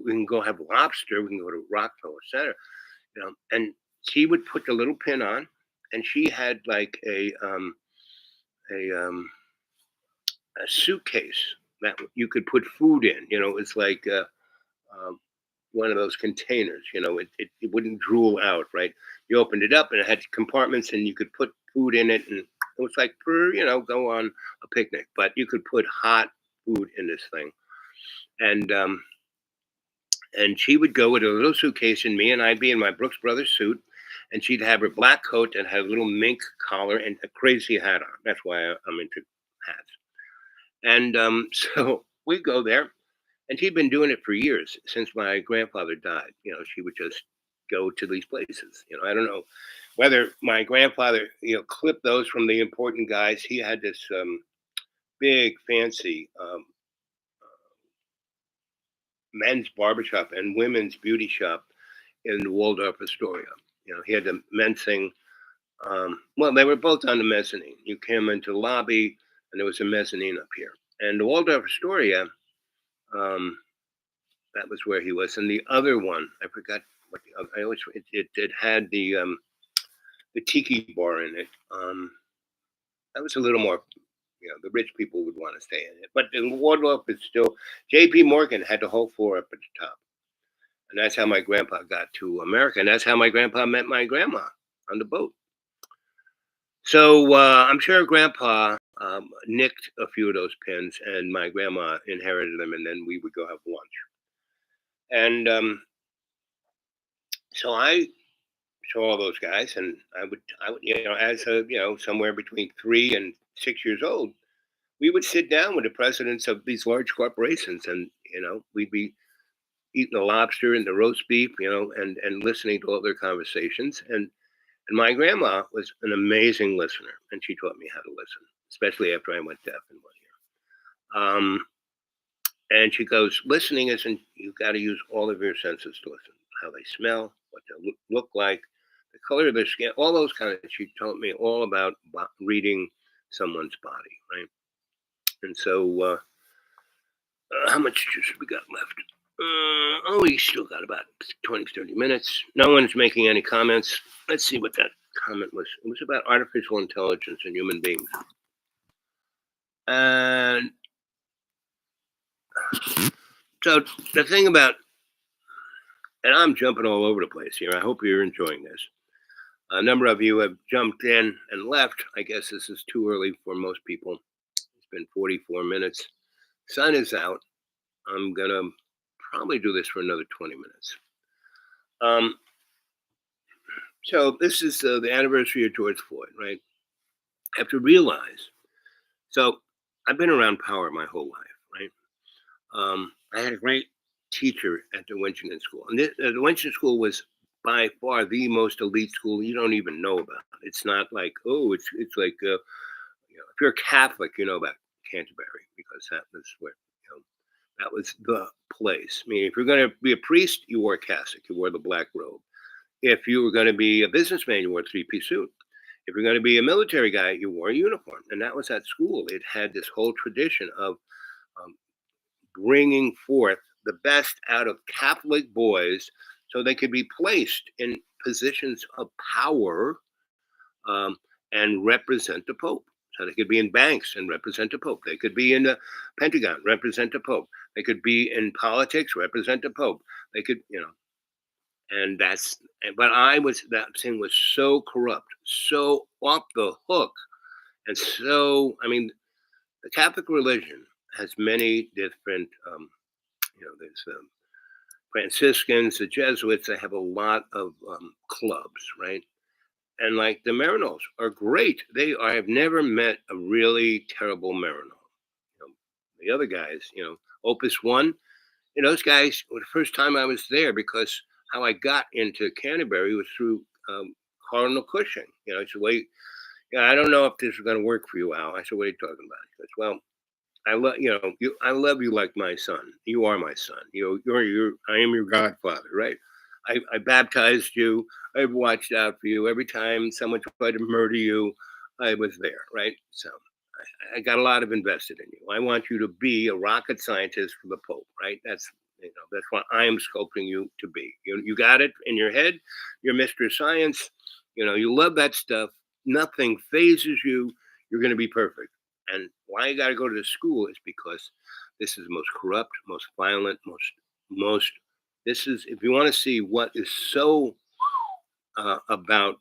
can go have lobster. We can go to Rockefeller Center. And she would put the little pin on, and she had like a suitcase that you could put food in. It's like one of those containers. It wouldn't drool out, right? You opened it up, and it had compartments, and you could put food in it, and it was like for go on a picnic. But you could put hot food in this thing, and And she would go with a little suitcase and me, and I'd be in my Brooks Brothers suit, and she'd have her black coat that had a little mink collar and a crazy hat on. That's why I'm into hats. And so we go there, and she'd been doing it for years since my grandfather died. She would just go to these places. I don't know whether my grandfather, clipped those from the important guys. He had this big, fancy men's barbershop and women's beauty shop in the Waldorf Astoria. He had the men's thing. Well, they were both on the mezzanine. You came into the lobby, and there was a mezzanine up here. And the Waldorf Astoria, that was where he was. And the other one, I forgot what the other. I always it had the tiki bar in it. That was a little more. The rich people would want to stay in it. But the Waldorf is still. J.P. Morgan had the whole floor up at the top. And that's how my grandpa got to America. And that's how my grandpa met my grandma on the boat. So I'm sure grandpa nicked a few of those pins, and my grandma inherited them, and then we would go have lunch. And so I saw all those guys, and I would, as somewhere between 3 and 6 years old, we would sit down with the presidents of these large corporations, and we'd be eating the lobster and the roast beef, and listening to all their conversations. And my grandma was an amazing listener, and she taught me how to listen, especially after I went deaf in 1 year. And she goes, listening isn't, you've got to use all of your senses to listen. How they smell, what they look like, the color of their skin, all those kind of things. She taught me all about reading someone's body, right? And so, how much juice have we got left? We still got about 20, 30 minutes. No one's making any comments. Let's see what that comment was. It was about artificial intelligence and human beings. And so the thing about, and I'm jumping all over the place here. I hope you're enjoying this. A number of you have jumped in and left. I guess this is too early for most people. It's been 44 minutes. Sun is out. I'm going to probably do this for another 20 minutes. So this is the anniversary of George Floyd, right? I have to realize. So I've been around power my whole life, right? I had a great teacher at the Winchendon School. And the Winchendon School was by far the most elite school you don't even know about. It's not like, it's like, if you're a Catholic, you know about Canterbury, because that was where, that was the place. I mean, if you're going to be a priest, you wore a cassock, you wore the black robe. If you were going to be a businessman, you wore a 3-piece suit. If you're going to be a military guy, you wore a uniform. And that was at school. It had this whole tradition of bringing forth the best out of Catholic boys so they could be placed in positions of power and represent the Pope. So they could be in banks and represent the Pope. They could be in the Pentagon, represent the Pope. They could be in politics, represent the Pope. They could, and that thing was so corrupt, so off the hook. And so, I mean, the Catholic religion has many different, there's Franciscans, the Jesuits, they have a lot of clubs, right? And like the Maryknolls are great. I have never met a really terrible Maryknoll. The other guys, Opus One, those guys, the first time I was there, because how I got into Canterbury was through Cardinal Cushing. He said, wait, I don't know if this is going to work for you, Al. I said, what are you talking about? He goes, well, I love you like my son. You are my son. I am your godfather, right? I baptized you. I've watched out for you. Every time someone tried to murder you, I was there, right? So I got a lot of invested in you. I want you to be a rocket scientist for the Pope, right? That's what I am sculpting you to be. You got it in your head. You're Mr. Science. You love that stuff. Nothing phases you. You're going to be perfect. And why you got to go to the school is because this is the most corrupt, most violent, most. This is, if you want to see what is so about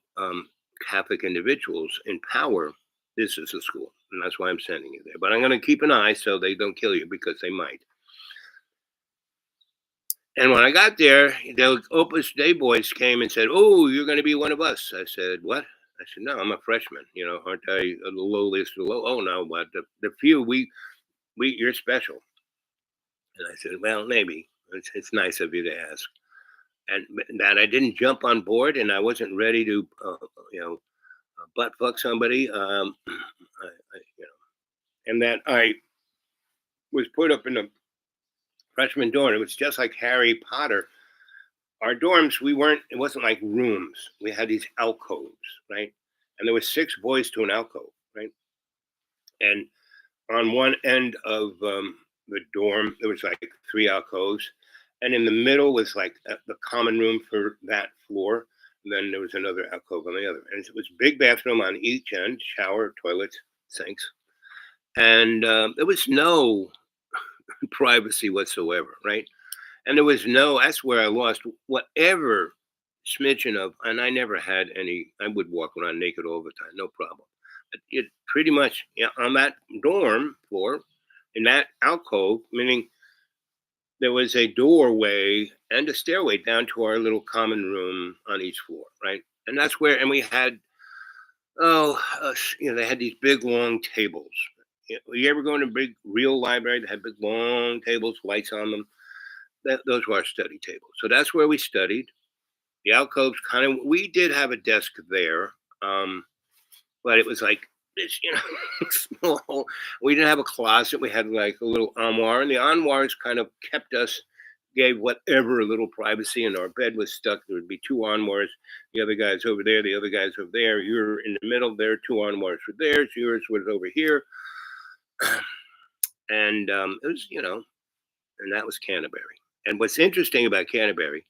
Catholic individuals in power, this is a school. And that's why I'm sending you there. But I'm going to keep an eye so they don't kill you, because they might. And when I got there, the Opus Day boys came and said, "Oh, you're going to be one of us." I said, "What?" I said, "No, I'm a freshman. Aren't I the lowliest of the low?" "Oh no, but the few you're special." And I said, "Well, maybe it's nice of you to ask." And that I didn't jump on board, and I wasn't ready to, butt fuck somebody. And that I was put up in a freshman dorm. It was just like Harry Potter. Our dorms, it wasn't like rooms. We had these alcoves, right? And there was 6 boys to an alcove, right? And on one end of the dorm, there was like 3 alcoves. And in the middle was like the common room for that floor. And then there was another alcove on the other. And it was a big bathroom on each end, shower, toilets, sinks. And there was no privacy whatsoever, right? And there was that's where I lost whatever smidgen of, and I never had any, I would walk around naked all the time, no problem. But it pretty much, on that dorm floor, in that alcove, meaning there was a doorway and a stairway down to our little common room on each floor, right? And that's where, and we had, they had these big long tables. You ever go in a big real library that had big long tables, lights on them? Those were our study tables. So that's where we studied. The alcoves we did have a desk there, but it was like this, small. We didn't have a closet. We had like a little armoire, and the armoires kind of gave whatever little privacy, and our bed was stuck. There would be 2 armoires. The other guy's over there. The other guy's over there. You're in the middle there. 2 armoires were there. Yours was over here. And it was, and that was Canterbury. And what's interesting about Canterbury,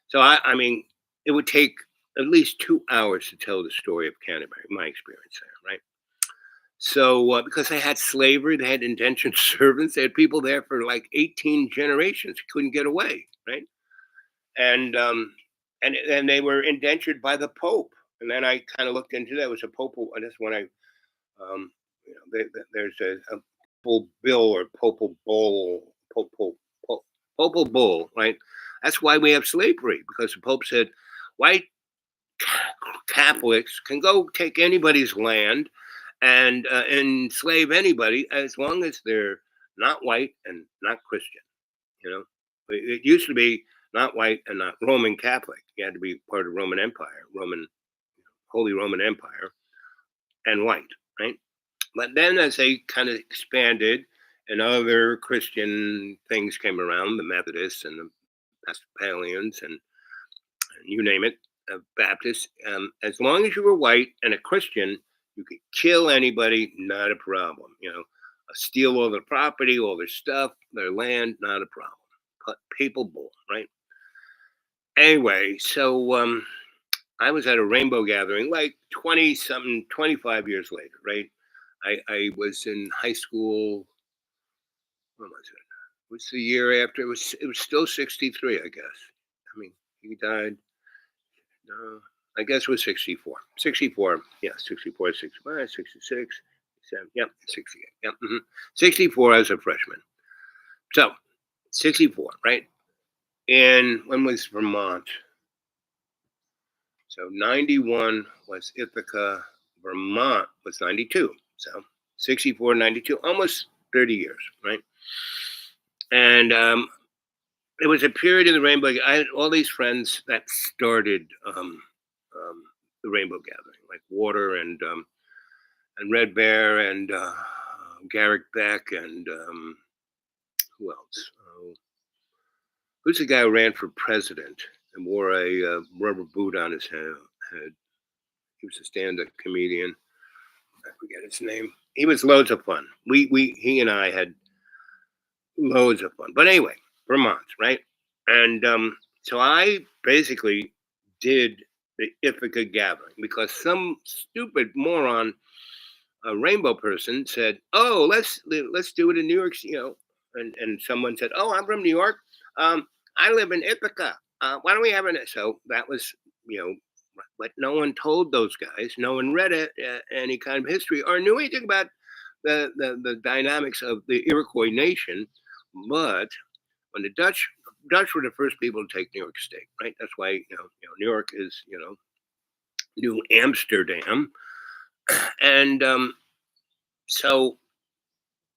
so I mean, it would take at least 2 hours to tell the story of Canterbury, my experience there, right? So because they had slavery, they had indentured servants, they had people there for like 18 generations, couldn't get away, right? And and they were indentured by the Pope. And then I kind of looked into that. It was a Popal. That's when I, there's a Popal bill or Popal bull, Popal bull, right? That's why we have slavery, because the Pope said white Catholics can go take anybody's land and enslave anybody as long as they're not white and not Christian. It used to be not white and not Roman Catholic. You had to be part of Roman Empire, Holy Roman Empire, and white, right? But then as they kind of expanded and other Christian things came around, the Methodists and the Episcopalians and you name it, Baptists, as long as you were white and a Christian, you could kill anybody, not a problem. Steal all their property, all their stuff, their land, not a problem. But papal bull, right? Anyway, so I was at a rainbow gathering like 25 years later, right? I was in high school. What was it? What's the year after? It was still 63, I guess. I mean, he died. No, I guess it was 64. 64, yeah, 64, 65, 66, 67, yep, 68, yep. 64 as a freshman. So, 64, right? And when was Vermont? So 91 was Ithaca, Vermont was 92. So 64, 92, almost 30 years, right? And it was a period in the Rainbow. I had all these friends that started the Rainbow Gathering, like Water and Red Bear and Garrick Beck and who else? Who's the guy who ran for president and wore a rubber boot on his head? He was a stand-up comedian. I forget his name. He was loads of fun. He and I had loads of fun. But anyway, Vermont, right? And so I basically did the Ithaca gathering because some stupid moron, a rainbow person, said, "Oh, let's do it in New York." And someone said, "Oh, I'm from New York. I live in Ithaca. Why don't we have it?" So that was, but no one told those guys. No one read any kind of history or knew anything about the dynamics of the Iroquois nation. But when the Dutch Dutch were the first people to take New York State, right? That's why New York is New Amsterdam, and so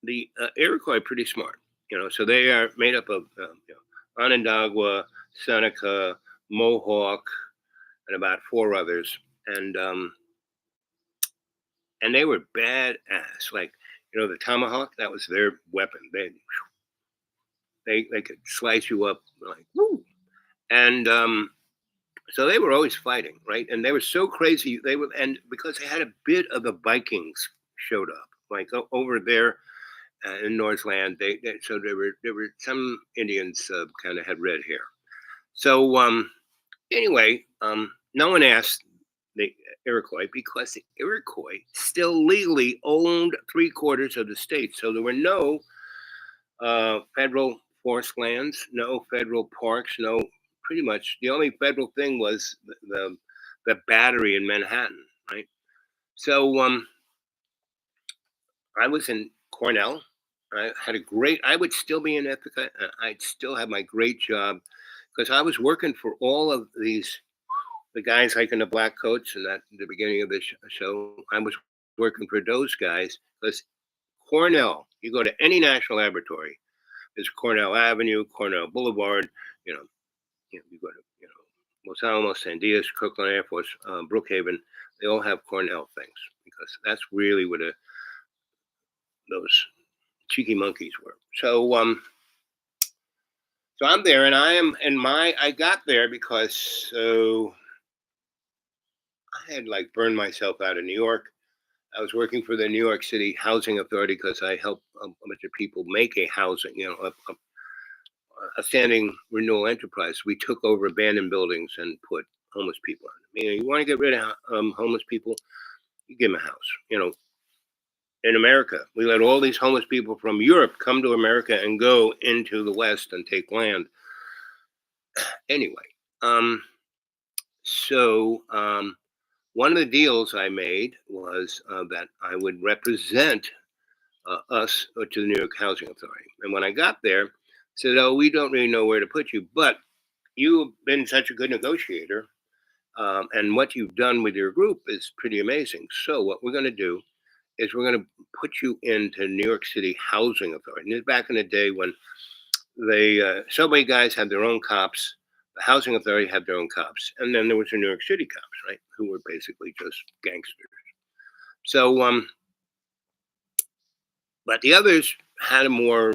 the Iroquois are pretty smart, So they are made up of Onondaga, Seneca, Mohawk, and about four others, and they were badass. Like the tomahawk, that was their weapon. They could slice you up like woo, and so they were always fighting, right? And they were so crazy. And because they had a bit of the Vikings showed up, like over there in Northland. So there were some Indians kind of had red hair. So anyway, no one asked the Iroquois because the Iroquois still legally owned 3/4 of the state. So there were no federal forest lands, no federal parks, no. Pretty much the only federal thing was the battery in Manhattan, right? So I was in Cornell. I had I would still be in Ithaca. I'd still have my great job because I was working for all of the guys like in the black coats and at the beginning of the show. I was working for those guys because Cornell, you go to any national laboratory, there's Cornell Avenue, Cornell Boulevard, you go to, Los Alamos, Sandias, Kirkland Air Force, Brookhaven, they all have Cornell things because that's really where those cheeky monkeys were. So so I'm there, and I got there because I had like burned myself out of New York. I was working for the New York City Housing Authority because I helped a bunch of people make a housing, a standing renewal enterprise. We took over abandoned buildings and put homeless people on. You want to get rid of homeless people, you give them a house. In America, we let all these homeless people from Europe come to America and go into the West and take land. Anyway, so one of the deals I made was that I would represent us to the New York Housing Authority. And when I got there, said, "Oh, we don't really know where to put you, but you've been such a good negotiator, and what you've done with your group is pretty amazing. So what we're going to do is we're going to put you into New York City Housing Authority." And this back in the day when the subway guys had their own cops, the Housing Authority had their own cops, and then there was the New York City cops, right, who were basically just gangsters. So, but the others had a more,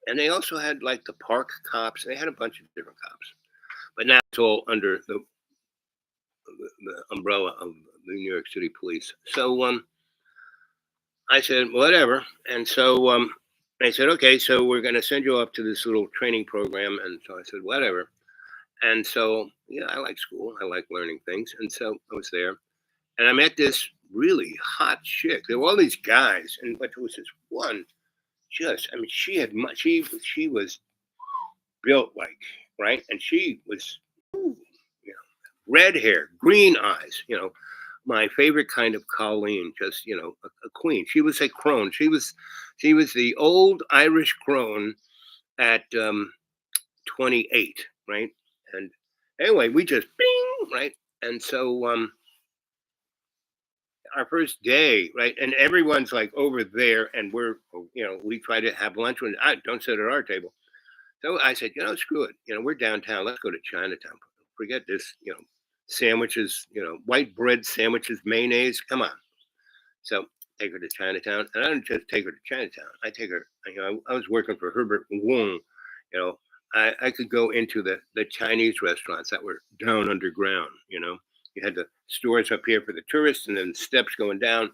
and they also had like the park cops. They had a bunch of different cops, but now it's all under the umbrella of the New York City Police. So, I said, whatever. And so they said, okay, so we're going to send you up to this little training program. And so I said, whatever. And so, yeah, I like school. I like learning things. And so I was there. And I met this really hot chick. There were all these guys. But there was this one she was built like, right? And she was, red hair, green eyes, my favorite kind of Colleen, just a queen. She was a crone. She was the old Irish crone at 28, right? And anyway, we just bing, right? And so our first day, right? And everyone's like over there, and we try to have lunch when I don't sit at our table. So I said, screw it. We're downtown. Let's go to Chinatown. Forget this, sandwiches, white bread sandwiches, mayonnaise. Come on. So take her to Chinatown. And I didn't just take her to Chinatown. I take her, I was working for Herbert Wong. I could go into the Chinese restaurants that were down underground. You had the stores up here for the tourists and then the steps going down.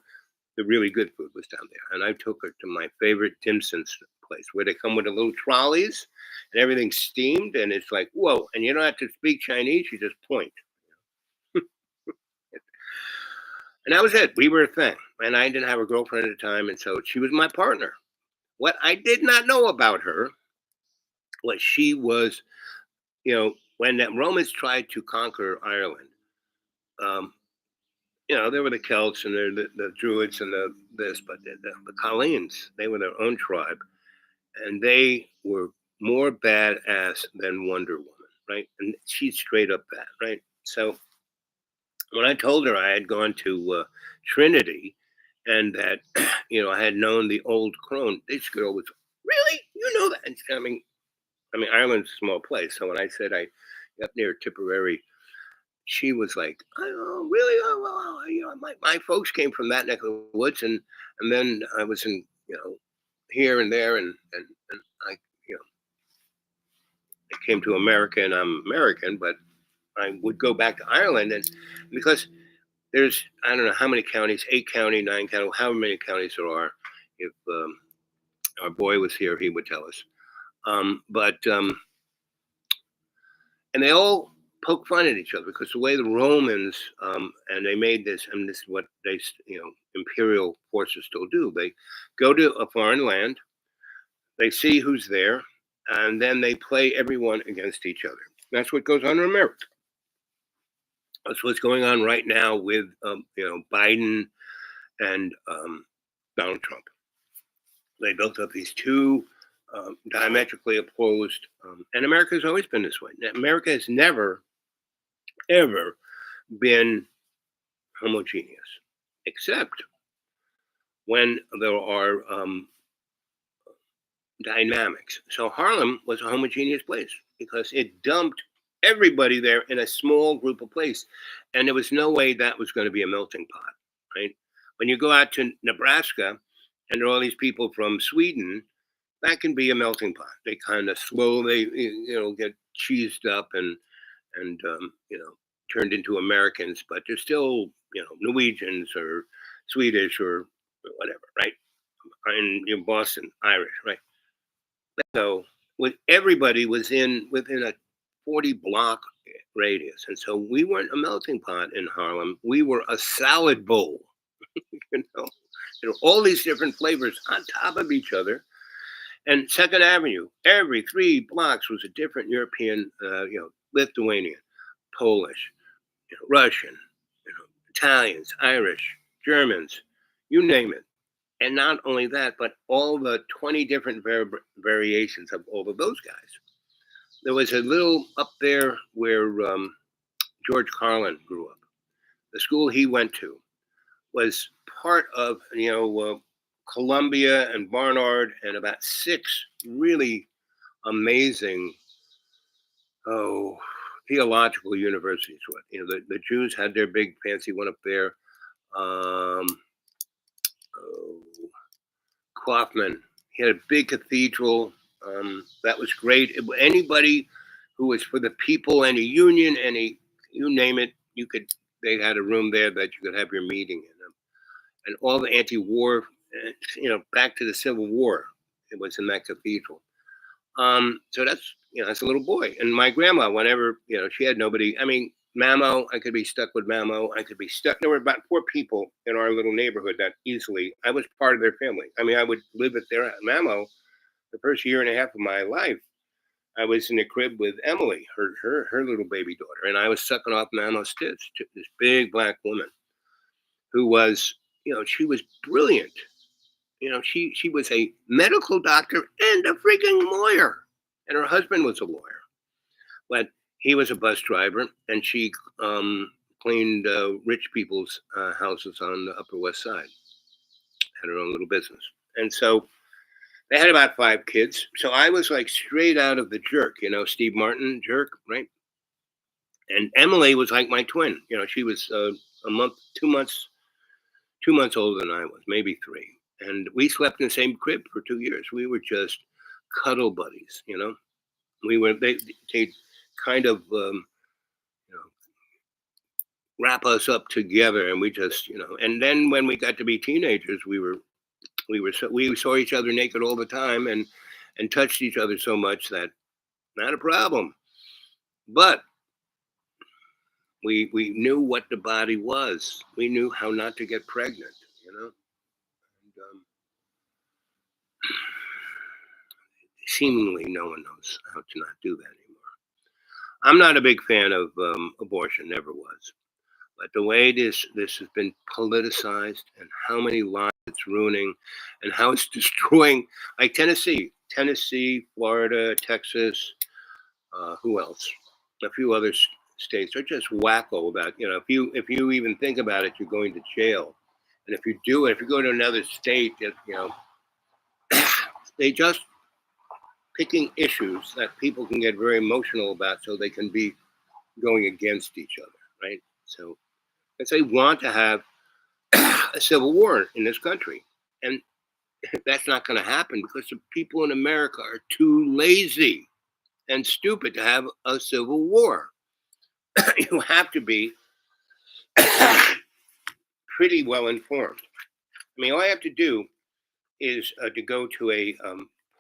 The really good food was down there. And I took her to my favorite dim sum place where they come with the little trolleys and everything's steamed. And it's like, whoa. And you don't have to speak Chinese. You just point. And that was it. We were a thing. And I didn't have a girlfriend at the time. And so she was my partner. What I did not know about her was she was, when the Romans tried to conquer Ireland, there were the Celts and the Druids and but the Colleens, they were their own tribe. And they were more badass than Wonder Woman, right? And she's straight up that, right? So when I told her I had gone to Trinity and that I had known the old crone, this girl was really, that. And I mean, Ireland's a small place, so when I said I up near Tipperary, she was like, "Oh, really? Oh, well, my folks came from that neck of the woods, and then I was in, here and there, and I, you know, I came to America, and I'm American, but I would go back to Ireland, and because there's I don't know how many counties, 8 county, 9 county, how many counties there are. If our boy was here, he would tell us. But and they all poke fun at each other because the way the Romans and they made this, and this is what they imperial forces still do. They go to a foreign land, they see who's there, and then they play everyone against each other. That's what goes on in America. That's what's going on right now with Biden and Donald Trump. They built up these two diametrically opposed, and America has always been this way. America has never, ever been homogeneous, except when there are dynamics. So Harlem was a homogeneous place because it dumped everybody there in a small group of place, and there was no way that was going to be a melting pot, right? When you go out to Nebraska and there are all these people from Sweden, that can be a melting pot. They kind of slowly, get cheesed up and turned into Americans, but they're still, Norwegians or Swedish or whatever, right? In Boston, Irish, right? So everybody was within a 40-block radius, and so we weren't a melting pot in Harlem. We were a salad bowl, all these different flavors on top of each other. And Second Avenue, every 3 blocks was a different European, Lithuanian, Polish, Russian, Italians, Irish, Germans, you name it. And not only that, but all the 20 different variations of all of those guys. There was a little up there where George Carlin grew up. The school he went to was part of, Columbia and Barnard and about 6 really amazing, theological universities. The Jews had their big fancy one up there. Kaufman, he had a big cathedral. That was great. Anybody who was for the people, any union, you name it, they had a room there that you could have your meeting in. And all the anti-war, back to the Civil War, it was in that cathedral. So that's, as a little boy. And my grandma, whenever, she had nobody, I mean, Mamo, I could be stuck with Mamo. I could be stuck. There were about 4 people in our little neighborhood that easily, I was part of their family. I mean, I would live at their Mamo the first year and a half of my life. I was in the crib with Emily, her little baby daughter, and I was sucking off Mamo's tits to this big black woman who was, she was brilliant. She was a medical doctor and a freaking lawyer, and her husband was a lawyer, but he was a bus driver, and she cleaned rich people's houses on the Upper West Side. Had her own little business, and so they had about 5 kids. So I was like straight out of the Jerk, Steve Martin Jerk, right? And Emily was like my twin. She was 2 months older than I was, maybe 3. And we slept in the same crib for 2 years. We were just cuddle buddies, They kind of, wrap us up together, and we just, And then when we got to be teenagers, we saw each other naked all the time, and touched each other so much that not a problem. But we knew what the body was. We knew how not to get pregnant, And, seemingly no one knows how to not do that anymore. I'm not a big fan of abortion, never was. But the way this has been politicized and how many lives it's ruining and how it's destroying, like Tennessee, Tennessee, Florida, Texas, who else? A few other states are just wacko about, if you even think about it, you're going to jail. And if you do it, if you go to another state, they just picking issues that people can get very emotional about so they can be going against each other, right? So if they want to have a civil war in this country. And that's not going to happen because the people in America are too lazy and stupid to have a civil war. You have to be pretty well informed. I mean, all I have to do is to go to a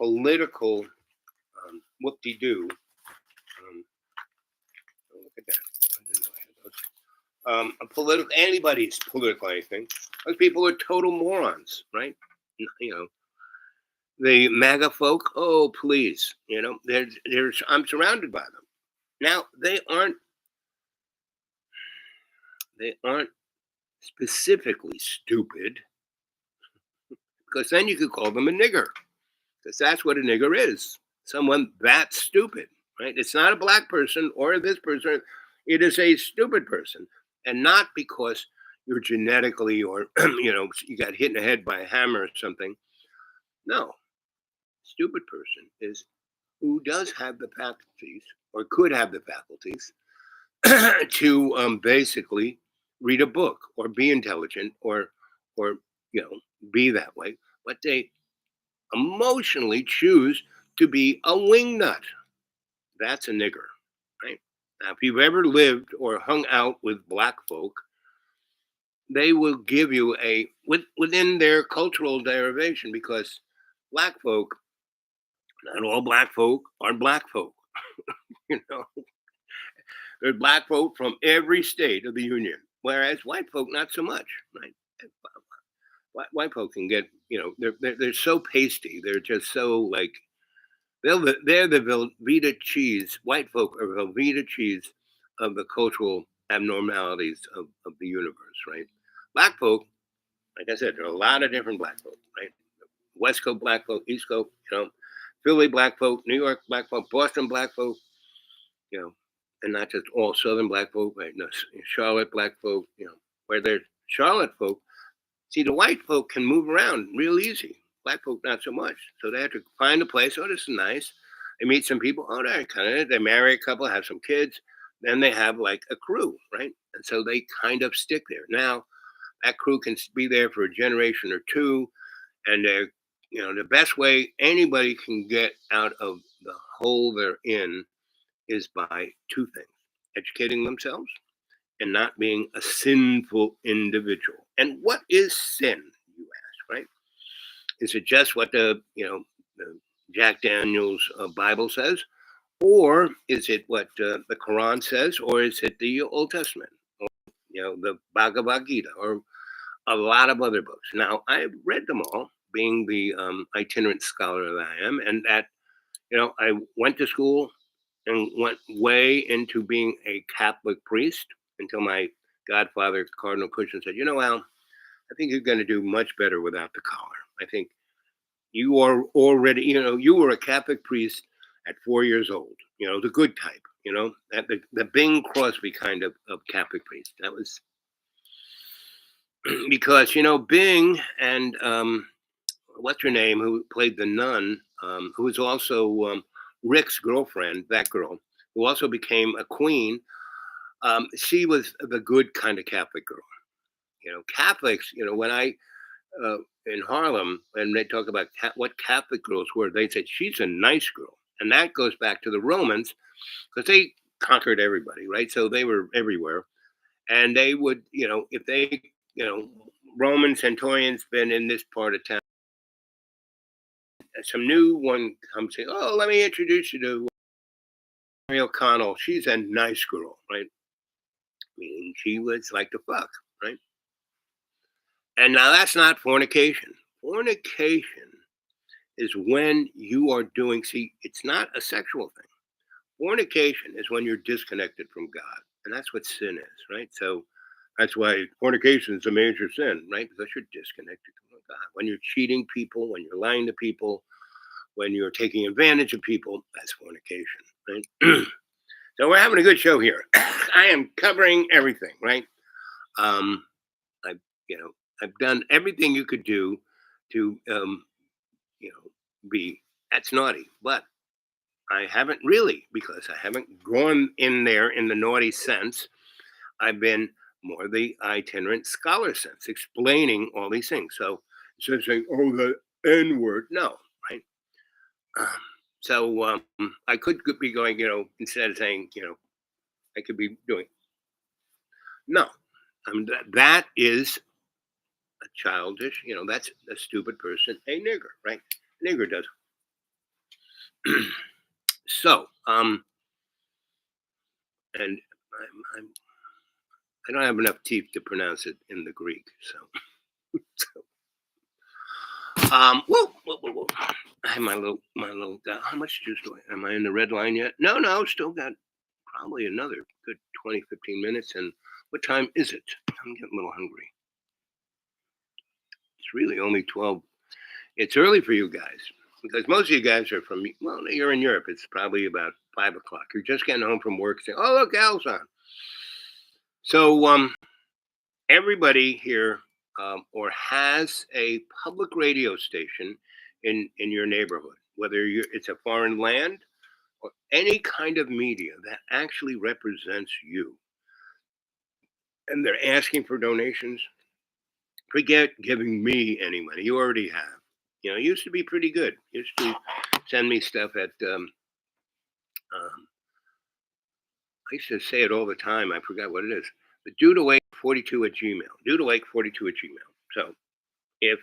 political whoop-de-doo. Look at that. I didn't know I had those. A political, anybody's political anything. Those people are total morons, right? The MAGA folk. Oh, please, there's. I'm surrounded by them. Now they aren't specifically stupid, because then you could call them a nigger, because that's what a nigger is. Someone that stupid, right? It's not a black person or this person. It is a stupid person, and not because you're genetically or you got hit in the head by a hammer or something. No, stupid person is who does have the faculties or could have the faculties to basically read a book or be intelligent or be that way, but they emotionally choose to be a wingnut. That's a nigger, right? Now, if you've ever lived or hung out with black folk, they will give you within their cultural derivation, because black folk, not all black folk are black folk. There's black folk from every state of the union, whereas white folk not so much, right? White folk can get, they're so pasty. They're just so like they're the Velveeta cheese. White folk are Velveeta cheese of the cultural abnormalities of the universe, right? Black folk, like I said, there are a lot of different black folk, right? West Coast black folk, East Coast, Philly black folk, New York black folk, Boston black folk, and not just all Southern black folk, right? No, Charlotte black folk, where they're Charlotte folk. See, the white folk can move around real easy. Black folk not so much. So they have to find a place. Oh, this is nice. They meet some people. Oh, they marry a couple, have some kids. Then they have like a crew, right? And so they kind of stick there. Now, that crew can be there for a generation or two, and they're, the best way anybody can get out of the hole they're in is by two things: educating themselves and not being a sinful individual. And what is sin, you ask, right? Is it just what the Jack Daniels Bible says, or is it what the Quran says, or is it the Old Testament, or the Bhagavad Gita, or a lot of other books? Now, I've read them all, being the itinerant scholar that I am, and that I went to school and went way into being a Catholic priest until my godfather, Cardinal Cushing, said, Al, I think you're going to do much better without the collar. I think you are already, you were a Catholic priest at 4 years old, the good type, the Bing Crosby kind of Catholic priest. That was because, Bing and what's her name, who played the nun, who was also Rick's girlfriend, that girl, who also became a queen. She was the good kind of Catholic girl. Catholics, when I, in Harlem, and they talk about what Catholic girls were, they said, she's a nice girl. And that goes back to the Romans, because they conquered everybody, right? So they were everywhere. And they would, if they, Roman centurions been in this part of town, some new one comes say, oh, let me introduce you to Mary O'Connell. She's a nice girl, right? Meaning she was like the fuck, right? And now that's not fornication. Fornication is when you are doing, it's not a sexual thing. Fornication is when you're disconnected from God. And that's what sin is, right? So that's why fornication is a major sin, right? Because you're disconnected from God. When you're cheating people, when you're lying to people, when you're taking advantage of people, that's fornication, right? So we're having a good show here. I am covering everything, right? Um, I, I've done everything you could do to, be that's naughty, but I haven't really because I haven't gone in there in the naughty sense. I've been more the itinerant scholar sense, explaining all these things. So instead of saying, "Oh, the N word," no, right? Um, so I could be going, instead of saying, I could be doing no. That is a childish, that's a stupid person, a nigger, right? Nigger does. So, and I don't have enough teeth to pronounce it in the Greek, so. Whoa. I have my little. How much juice do I? Am I in the red line yet? No. Still got probably another good 20, 15 minutes. And what time is it? I'm getting a little hungry. It's really only 12. It's early for you guys because most of you guys are from. Well, you're in Europe. It's probably about 5 o'clock. You're just getting home from work, saying, "Oh, look, Al's on." So everybody here or has a public radio station in your neighborhood, whether it's a foreign land or any kind of media that actually represents you, and they're asking for donations. Forget giving me any money. You already have. It used to be pretty good. Used to send me stuff at. I used to say it all the time. I forgot what it is. The Dudawake42 at Gmail. Dudawake42 at Gmail. So if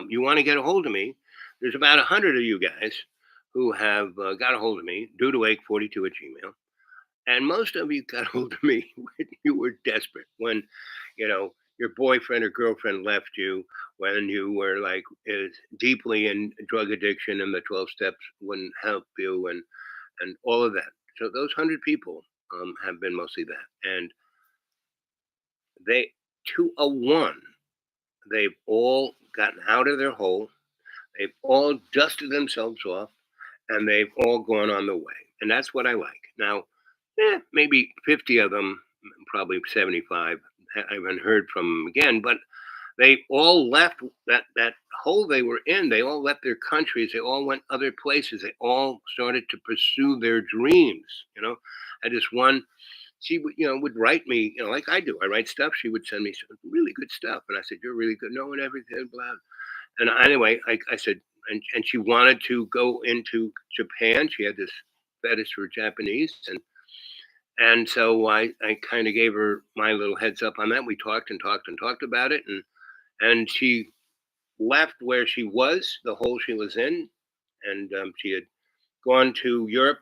you want to get a hold of me, there's about 100 of you guys who have got a hold of me, Dudawake42 at Gmail. And most of you got a hold of me when you were desperate, when, your boyfriend or girlfriend left you, when you were like deeply in drug addiction and the 12 steps wouldn't help you and all of that. So those 100 people have been mostly that. And they, to a one, they've all gotten out of their hole. They've all dusted themselves off and they've all gone on the way. And that's what I like. Now, maybe 50 of them, probably 75, I haven't heard from them again, but they all left that hole they were in. They all left their countries. They all went other places. They all started to pursue their dreams. I just one, she would write me, like I do. I write stuff. She would send me some really good stuff. And I said, "You're really good. No one everything, blah." And anyway, I said, and she wanted to go into Japan. She had this fetish for Japanese. And so I kind of gave her my little heads up on that. We talked about it. And she left where she was, the hole she was in. And she had gone to Europe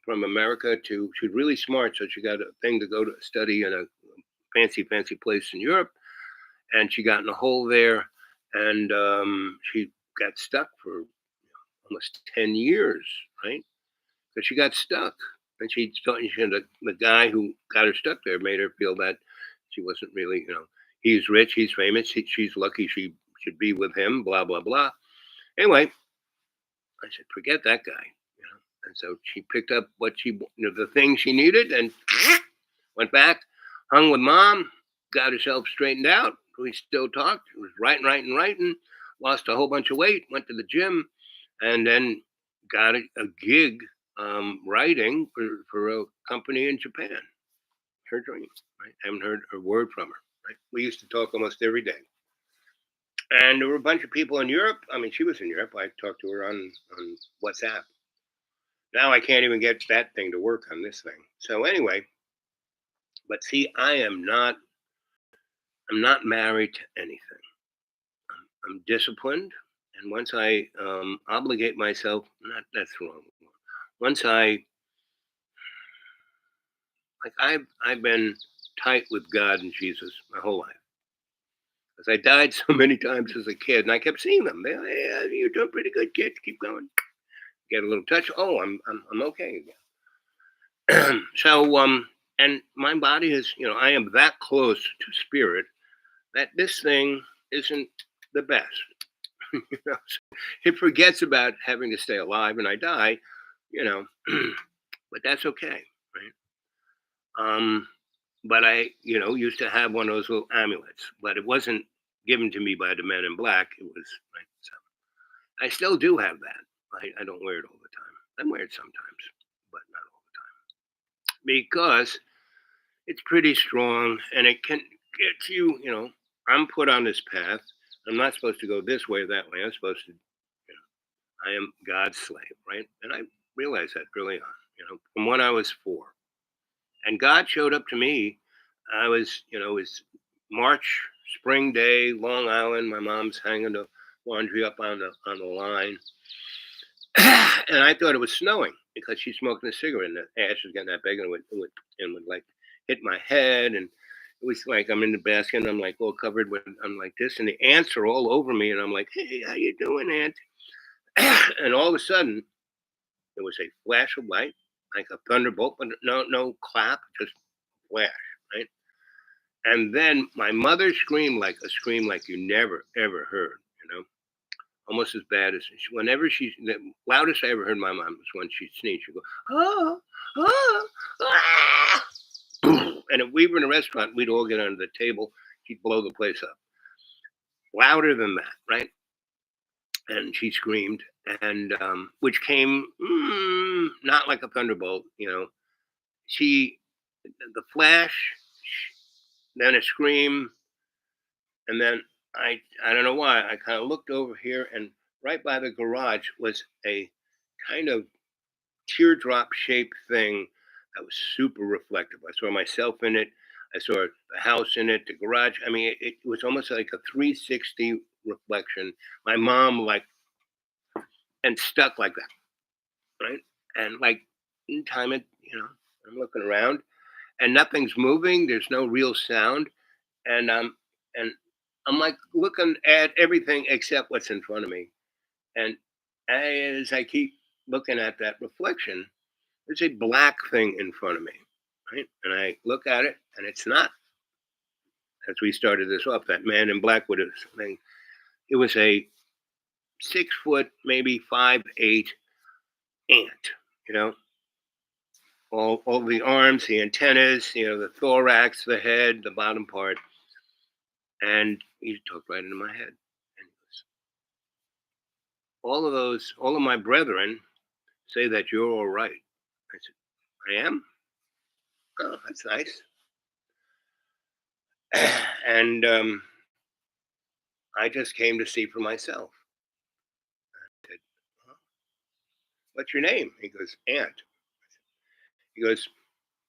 from America she's really smart. So she got a thing to go to study in a fancy place in Europe. And she got in a hole there. And she got stuck for almost 10 years, right? Because she got stuck. And she thought the guy who got her stuck there made her feel that she wasn't really, he's rich, he's famous, she's lucky she should be with him, blah, blah, blah. Anyway, I said, forget that guy. And so she picked up what the thing she needed and went back, hung with mom, got herself straightened out. We still talked. It was writing, lost a whole bunch of weight, went to the gym, and then got a gig writing for a company in Japan. Her dream, right? I haven't heard a word from her. Right? We used to talk almost every day. And there were a bunch of people in Europe. I mean, she was in Europe. I talked to her on WhatsApp. Now I can't even get that thing to work on this thing. So anyway, but see, I'm not married to anything. I'm disciplined. And once I obligate myself, that's wrong. Once I've been tight with God and Jesus my whole life. Because I died so many times as a kid, and I kept seeing them. Hey, you're doing pretty good, kid. Keep going. Get a little touch. Oh, I'm okay again. So and my body is, I am that close to spirit that this thing isn't the best. So it forgets about having to stay alive and I die, you know, but that's okay, right? But I, used to have one of those little amulets, but it wasn't given to me by the men in black. It was right. So I still do have that. I don't wear it all the time. I wear it sometimes, but not all the time because it's pretty strong and it can get you. I'm put on this path. I'm not supposed to go this way or that way. I'm supposed to. I am God's slave, right? And I realized that early on. From when I was 4. And God showed up to me. I was, it was March, spring day, Long Island. My mom's hanging the laundry up on the line, and I thought it was snowing because she's smoking a cigarette, and the ash was getting that big, and it would like hit my head, and it was like I'm in the basket, and I'm like all covered with, I'm like this, and the ants are all over me, and I'm like, hey, how you doing, ant? And all of a sudden, there was a flash of light, like a thunderbolt, but no clap, just flash, right? And then my mother screamed like a scream like you never ever heard, almost as bad as whenever the loudest I ever heard my mom was when she sneezed. She'd go, oh, oh, ah. And if we were in a restaurant, we'd all get under the table. She'd blow the place up. Louder than that, right? And she screamed, and which came not like a thunderbolt, the flash, then a scream, and then I don't know why I kind of looked over here, and right by the garage was a kind of teardrop shaped thing that was super reflective. I saw myself in it. I saw the house in it, the garage. I mean, it was almost like a 360 reflection. My mom and stuck like that, right? And like in time, I'm looking around, and nothing's moving. There's no real sound, and and I'm like looking at everything except what's in front of me. And as I keep looking at that reflection, there's a black thing in front of me, right? And I look at it, and it's not. As we started this off, that man in black with his thing. It was a 6 foot, maybe 5'8" ant. You know, all the arms, the antennas, the thorax, the head, the bottom part, and he talked right into my head. And he goes, all of my brethren say that you're all right. I said, I am? Oh, that's nice. And I just came to see for myself. I said, "Huh? What's your name?" He goes, Ant. He goes,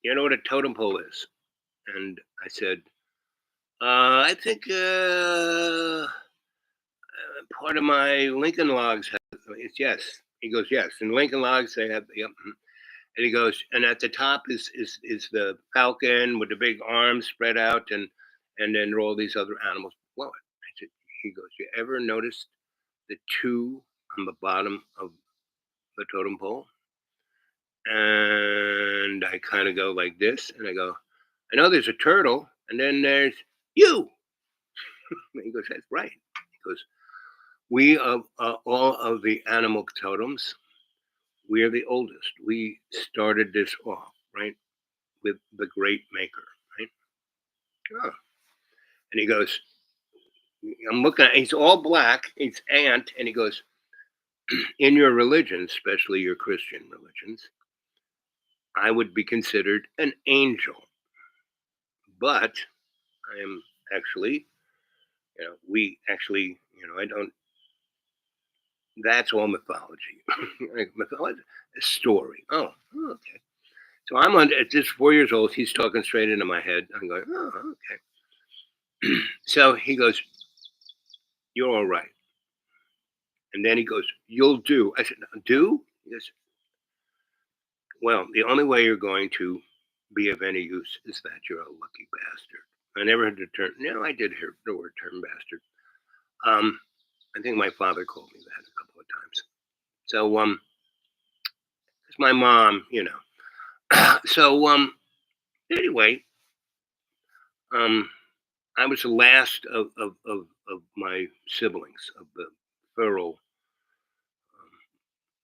you know what a totem pole is? And I said, I think part of my Lincoln logs have, it's yes. He goes, yes. In Lincoln logs, they have, yep. And he goes, and at the top is the falcon with the big arms spread out, and then there are all these other animals below it. I said, he goes, you ever noticed the two on the bottom of the totem pole? And I kind of go like this, and I go, I know there's a turtle, and then there's you. And he goes, that's right. He goes, we of all of the animal totems, we are the oldest. We started this off, right, with the great maker, right? Oh. And he goes, I'm looking at, he's all black, it's Ant, and he goes, in your religion, especially your Christian religions, I would be considered an angel. But I am actually, we actually, I don't, that's all mythology. Mythology, a story. Oh, okay. So I'm on, at just 4 years old, he's talking straight into my head. I'm going, oh, okay. So he goes, you're all right. And then he goes, you'll do. I said, do? He goes, well, the only way you're going to be of any use is that you're a lucky bastard. I never heard the term. No, I did hear the word term bastard. I think my father called me that a couple of times. So, it's my mom, So, anyway, I was the last of my siblings, of the feral,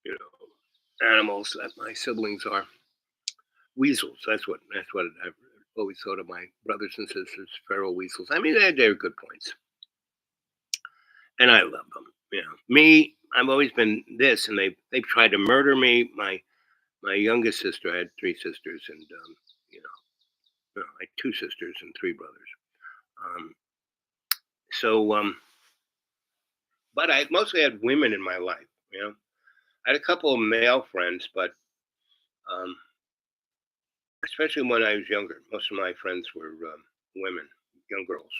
you know, animals that my siblings are. Weasels. That's what I've always thought of my brothers and sisters, feral weasels. I mean, they're good points, and I love them. You know, me, I've always been this, and they've tried to murder me. My youngest sister, I had three sisters, and you know, like two sisters and three brothers. Um, so, but I mostly had women in my life. You know, I had a couple of male friends, but um, especially when I was younger, most of my friends were women, young girls,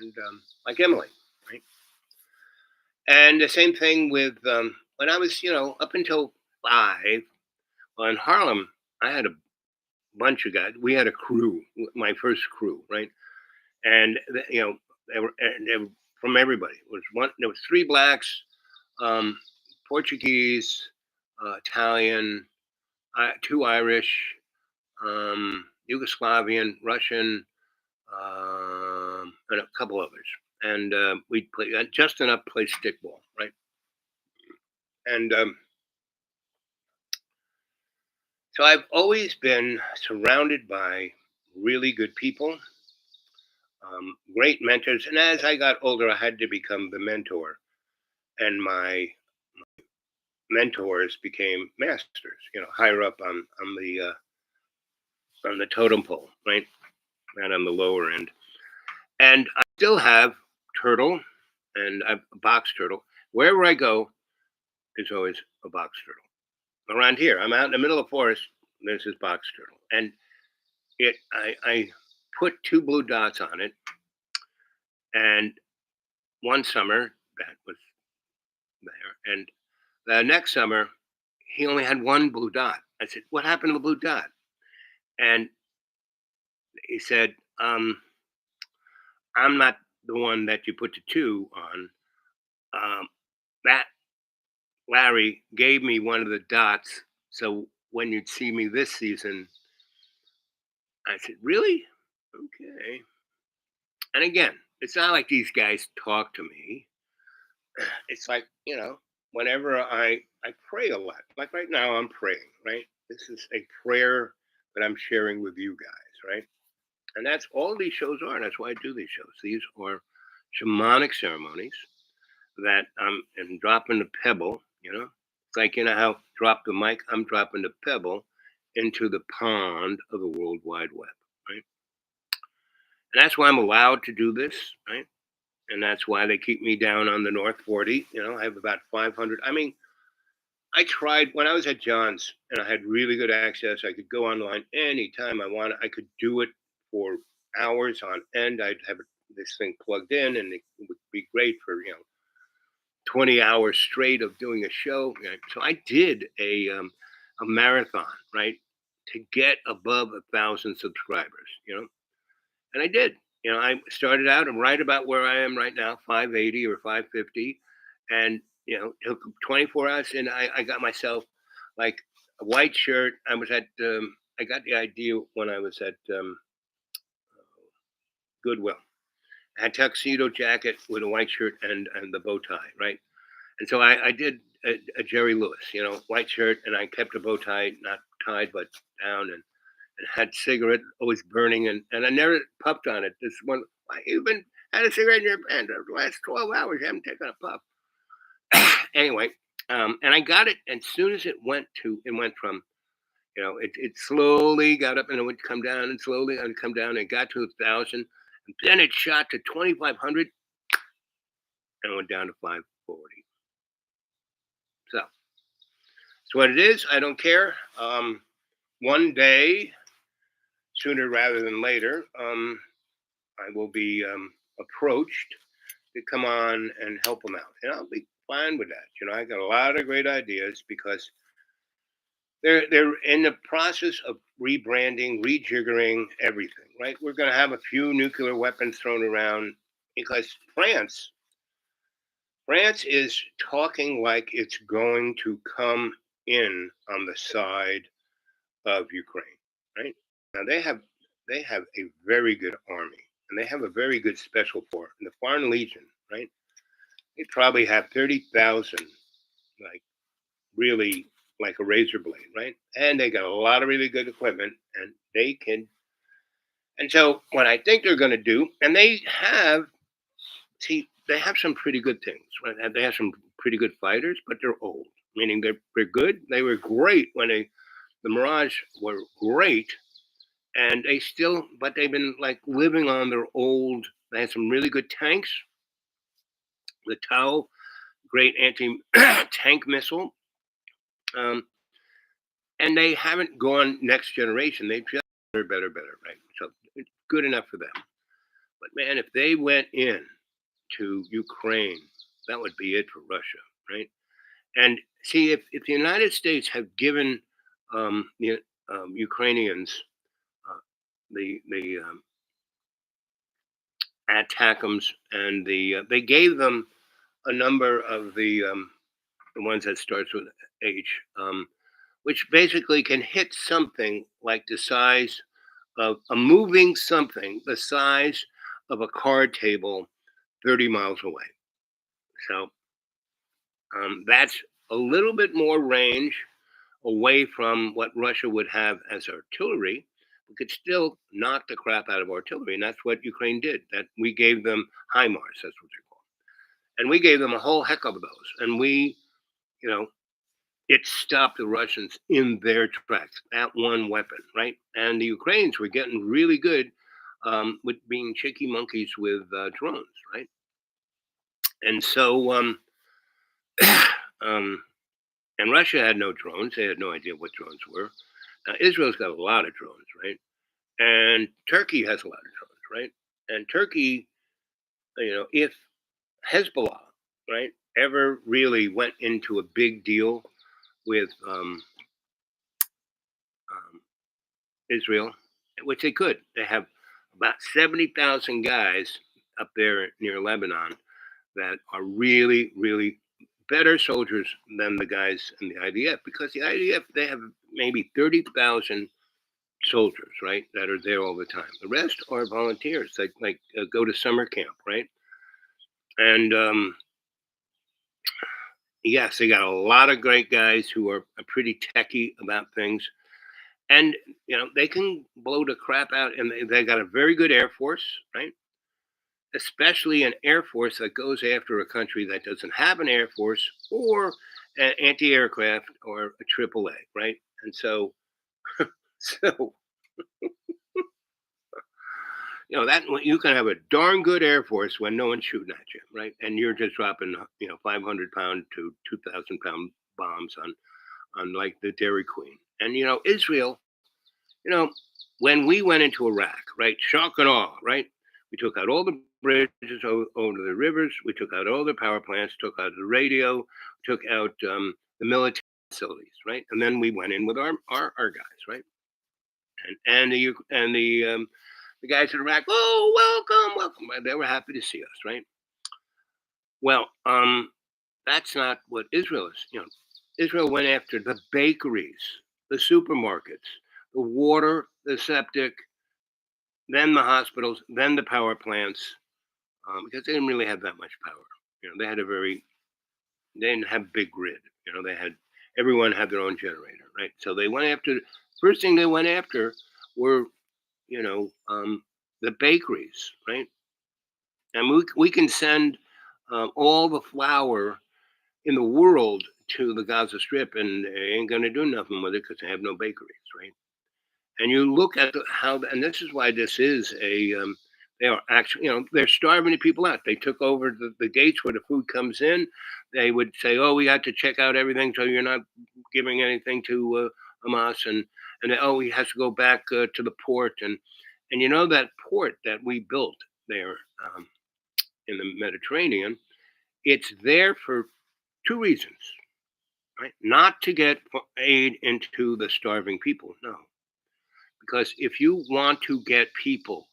and like Emily, right? And the same thing with when I was, up until 5. Well, in Harlem, I had a bunch of guys. We had a crew, my first crew, right? And they were from everybody. It was one. There was 3 blacks, um, Portuguese, Italian, 2 Irish, Yugoslavian, Russian, and a couple others. And we'd play just enough to play stickball, right? And so I've always been surrounded by really good people, great mentors. And as I got older, I had to become the mentor, and my mentors became masters. Higher up on the totem pole, right, not on the lower end. And I still have turtle, and I have a box turtle. Wherever I go, there's always a box turtle. Around here, I'm out in the middle of the forest. There's this box turtle, and I put 2 blue dots on it, and one summer that was there, and the next summer he only had 1 blue dot. I said, "What happened to the blue dot?" And he said, "I'm not the one that you put the 2 on. That Larry gave me one of the dots, so when you'd see me this season." I said, "Really? Okay." And again, it's not like these guys talk to me. It's like, whenever I pray a lot. Like right now I'm praying, right? This is a prayer that I'm sharing with you guys, right? And that's all these shows are. That's why I do these shows. These are shamanic ceremonies that I'm and dropping the pebble, It's like how drop the mic, I'm dropping the pebble into the pond of the World Wide Web, right? And that's why I'm allowed to do this, right? And that's why they keep me down on the North 40. I have about 500. I mean, I tried when I was at John's and I had really good access. I could go online anytime I wanted. I could do it for hours on end. I'd have this thing plugged in, and it would be great for 20 hours straight of doing a show. So I did a marathon, right, to get above 1,000 subscribers. And I did. I started out right about where I am right now, 580 or 550, and it took 24 hours, and I got myself like a white shirt. I got the idea when I was at Goodwill. I had tuxedo jacket with a white shirt and the bow tie, right? And so I did a Jerry Lewis, white shirt, and I kept a bow tie, not tied but down, and had cigarette always burning, and I never puffed on it. This one, why you've been had a cigarette in your hand the last 12 hours, you haven't taken a puff. Anyway, and I got it, and as soon as it went from, it slowly got up, and it would come down, and slowly it would come down, and it got to 1,000, and then it shot to 2,500, and it went down to 540. So that's what it is. I don't care. One day, sooner rather than later, I will be approached to come on and help them out, and I'll be fine with that. I got a lot of great ideas because they're in the process of rebranding, rejiggering everything. Right, we're going to have a few nuclear weapons thrown around because France is talking like it's going to come in on the side of Ukraine. Right now, they have a very good army, and they have a very good special force, the Foreign Legion, right? they probably have 30,000, like really like a razor blade, right? And they got a lot of really good equipment, and they can. And so, what I think they're going to do, and they have, see, they have some pretty good things, right? And they have some pretty good fighters, but they're old, meaning they're good. They were great when the Mirage were great, and they still, but they've been like living on their old. They had some really good tanks. The Tau, great anti tank missile, um, and they haven't gone next generation. They've just better, right? So it's good enough for them. But man, if they went in to Ukraine, that would be it for Russia, right? And see, if the United States have given the Ukrainians the ATACMS and they gave them a number of the ones that starts with H, which basically can hit something like the size of a moving something the size of a card table 30 miles away. So that's a little bit more range away from what Russia would have as artillery. We could still knock the crap out of artillery, and that's what Ukraine did. That we gave them HIMARS, that's what they're called, and we gave them a whole heck of those, and we, you know, it stopped the Russians in their tracks. That one weapon, right? And the Ukrainians were getting really good with being cheeky monkeys with drones, right? And so, and Russia had no drones. They had no idea what drones were. Israel's got a lot of drones, right? And Turkey has a lot of drones, right? And Turkey, if Hezbollah, right, ever really went into a big deal with Israel, which they could. They have about 70,000 guys up there near Lebanon that are really, really better soldiers than the guys in the IDF, because the IDF, they have maybe 30,000 soldiers, right, that are there all the time. The rest are volunteers, like go to summer camp, right? And yes, they got a lot of great guys who are pretty techy about things. And they can blow the crap out, and they got a very good Air Force, right? Especially an Air Force that goes after a country that doesn't have an Air Force or an anti-aircraft or a AAA, right? And so, so that you can have a darn good Air Force when no one's shooting at you, right? And you're just dropping 500-pound to 2,000-pound bombs on like the Dairy Queen. And Israel, when we went into Iraq, right? Shock and awe, right? We took out all the bridges over the rivers. We took out all the power plants, took out the radio, took out the military facilities, right? And then we went in with our guys, right? And the guys in Iraq, oh, welcome. They were happy to see us, right? Well, that's not what Israel is. Israel went after the bakeries, the supermarkets, the water, the septic, then the hospitals, then the power plants, because they didn't really have that much power. They didn't have big grid. Everyone had their own generator, right? So they went after, first thing they went after were, the bakeries, right? And we can send all the flour in the world to the Gaza Strip, and they ain't going to do nothing with it because they have no bakeries, right? And you look at and this is why this is they are actually, they're starving the people out. They took over the gates where the food comes in. They would say, oh, we had to check out everything, so you're not giving anything to Hamas, and he has to go back to the port, and that port that we built there in the Mediterranean, it's there for two reasons, right? Not to get aid into the starving people, no. Because if you want to get people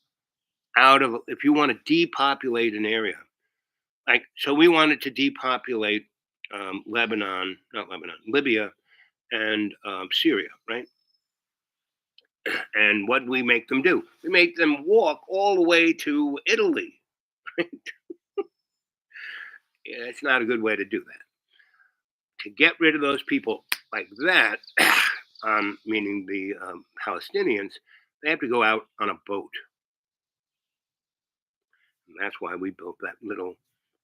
if you want to depopulate an area, so we wanted to depopulate Libya and Syria, right? And what do we make them do? We make them walk all the way to Italy, right? it's not a good way to do that. To get rid of those people like that, meaning the Palestinians, they have to go out on a boat. And that's why we built that little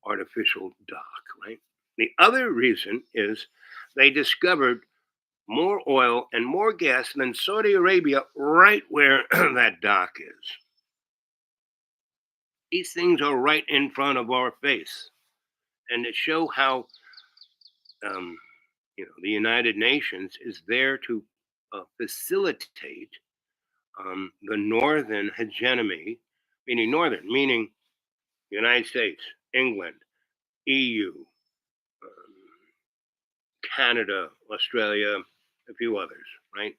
artificial dock, right? The other reason is they discovered more oil and more gas than Saudi Arabia right where that dock is. These things are right in front of our face. And to show how the United Nations is there to facilitate the northern hegemony, meaning United States, England, EU, Canada, Australia, a few others, right?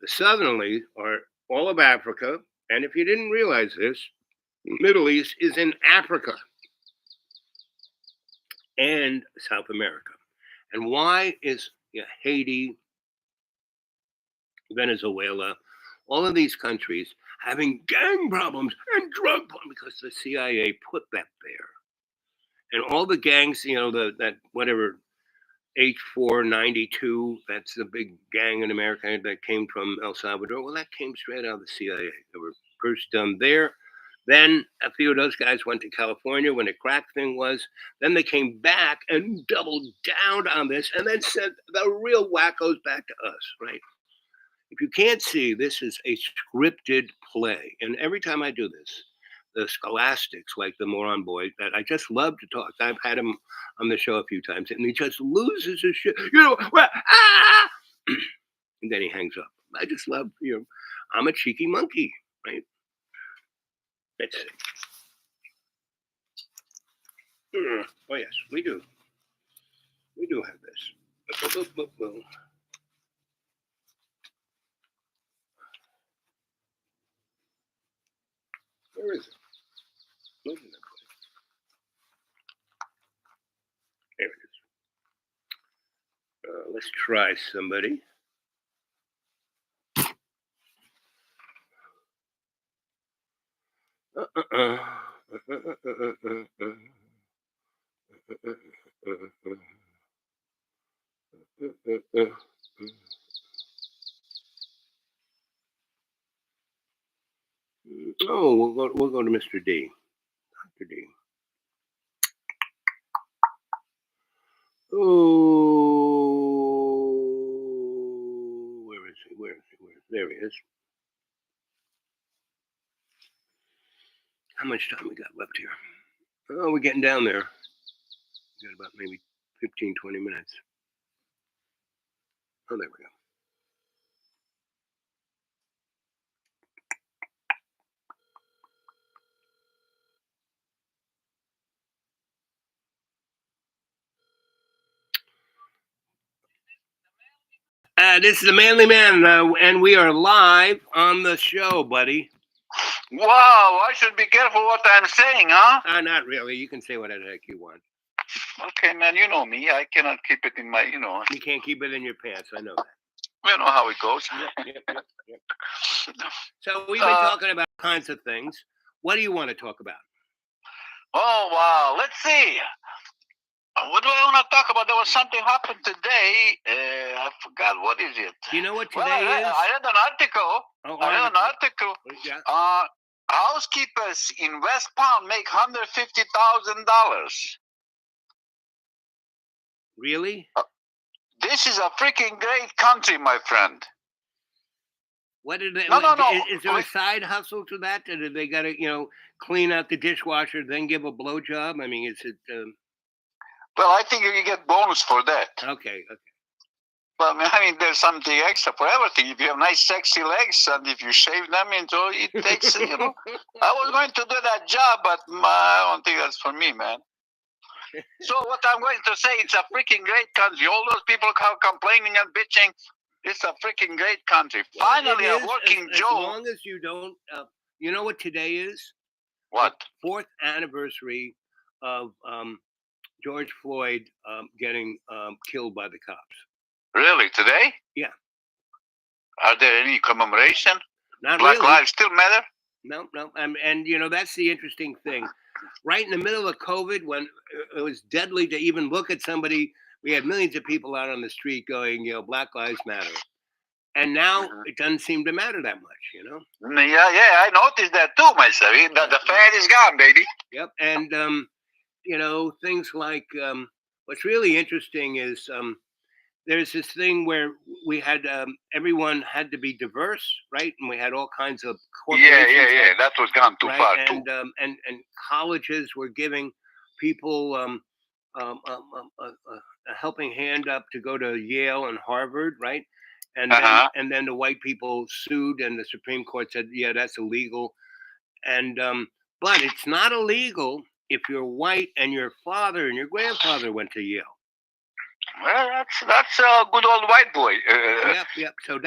The southerlies are all of Africa, and if you didn't realize this, Middle East is in Africa and South America. And why is Haiti, Venezuela, all of these countries having gang problems and drug problems? Because the CIA put that there. And all the gangs, that whatever H492, that's the big gang in America that came from El Salvador. Well, that came straight out of the CIA. They were first done there. Then a few of those guys went to California when the crack thing was. Then they came back and doubled down on this and then sent the real wackos back to us, right? If you can't see, this is a scripted play. And every time I do this, the scholastics, like the moron boy that I just love to talk. I've had him on the show a few times, and he just loses his shit. And then he hangs up. I just love, I'm a cheeky monkey, right? Let's see. Oh, yes, we do. We do have this. Where is it? There it is. Let's try somebody. Oh, we'll go to Mr. D. Dr. D. Oh, where is he? There he is. How much time we got left here? Oh, we're getting down there. We got about maybe 15, 20 minutes. Oh, there we go. This is the Manly Man, and we are live on the show, buddy. Wow, I should be careful what I'm saying, huh? Not really. You can say whatever the heck you want. Okay, man, you know me. I cannot keep it in my, You can't keep it in your pants. I know that. You know how it goes. Yep. So we've been talking about kinds of things. What do you want to talk about? Oh, wow. Let's see. What do I want to talk about? There was something happened today. I forgot. What is it? Do you know what today is? I read an article. Yeah. Housekeepers in West Palm make $150,000. Really? This is a freaking great country, my friend. What did they? No. Is there a side hustle to that? Or did they got to, clean out the dishwasher, then give a blowjob? I mean, is it? Well, I think you get bonus for that. Okay. Well, I mean, there's something extra for everything. If you have nice, sexy legs, and if you shave them, so it takes, I was going to do that job, but I don't think that's for me, man. So what I'm going to say, it's a freaking great country. All those people complaining and bitching, it's a freaking great country. Finally, a working Joe. As long as you don't, you know what today is? What? The 4th anniversary of George Floyd getting killed by the cops. Really? Today? Yeah. Are there any commemoration? Not Black really. lives still matter? No. And that's the interesting thing. right in the middle of COVID, when it was deadly to even look at somebody. We had millions of people out on the street going, Black Lives Matter. And now it doesn't seem to matter that much, Yeah, I noticed that too myself. The fad is gone, baby. Yep. And, things like what's really interesting is there's this thing where we had everyone had to be diverse, right? And we had all kinds of corporations. Yeah. That was gone too far too. And colleges were giving people a helping hand up to go to Yale and Harvard, right? And then the white people sued, and the Supreme Court said, yeah, that's illegal. And but it's not illegal if you're white and your father and your grandfather went to Yale. Well, that's a good old white boy. Yep. So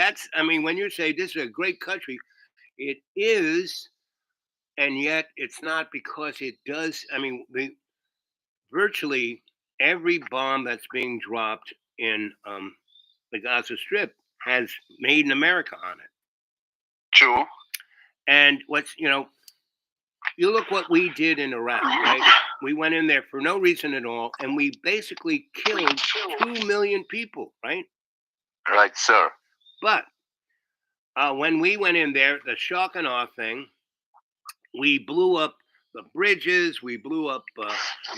when you say this is a great country, it is, and yet it's not, because it does. Virtually every bomb that's being dropped in the Gaza Strip has "Made in America" on it. True. And you look what we did in Iraq, right? We went in there for no reason at all, and we basically killed 2 million people, right? Right, sir. But when we went in there, the shock and awe thing, we blew up the bridges, we blew up the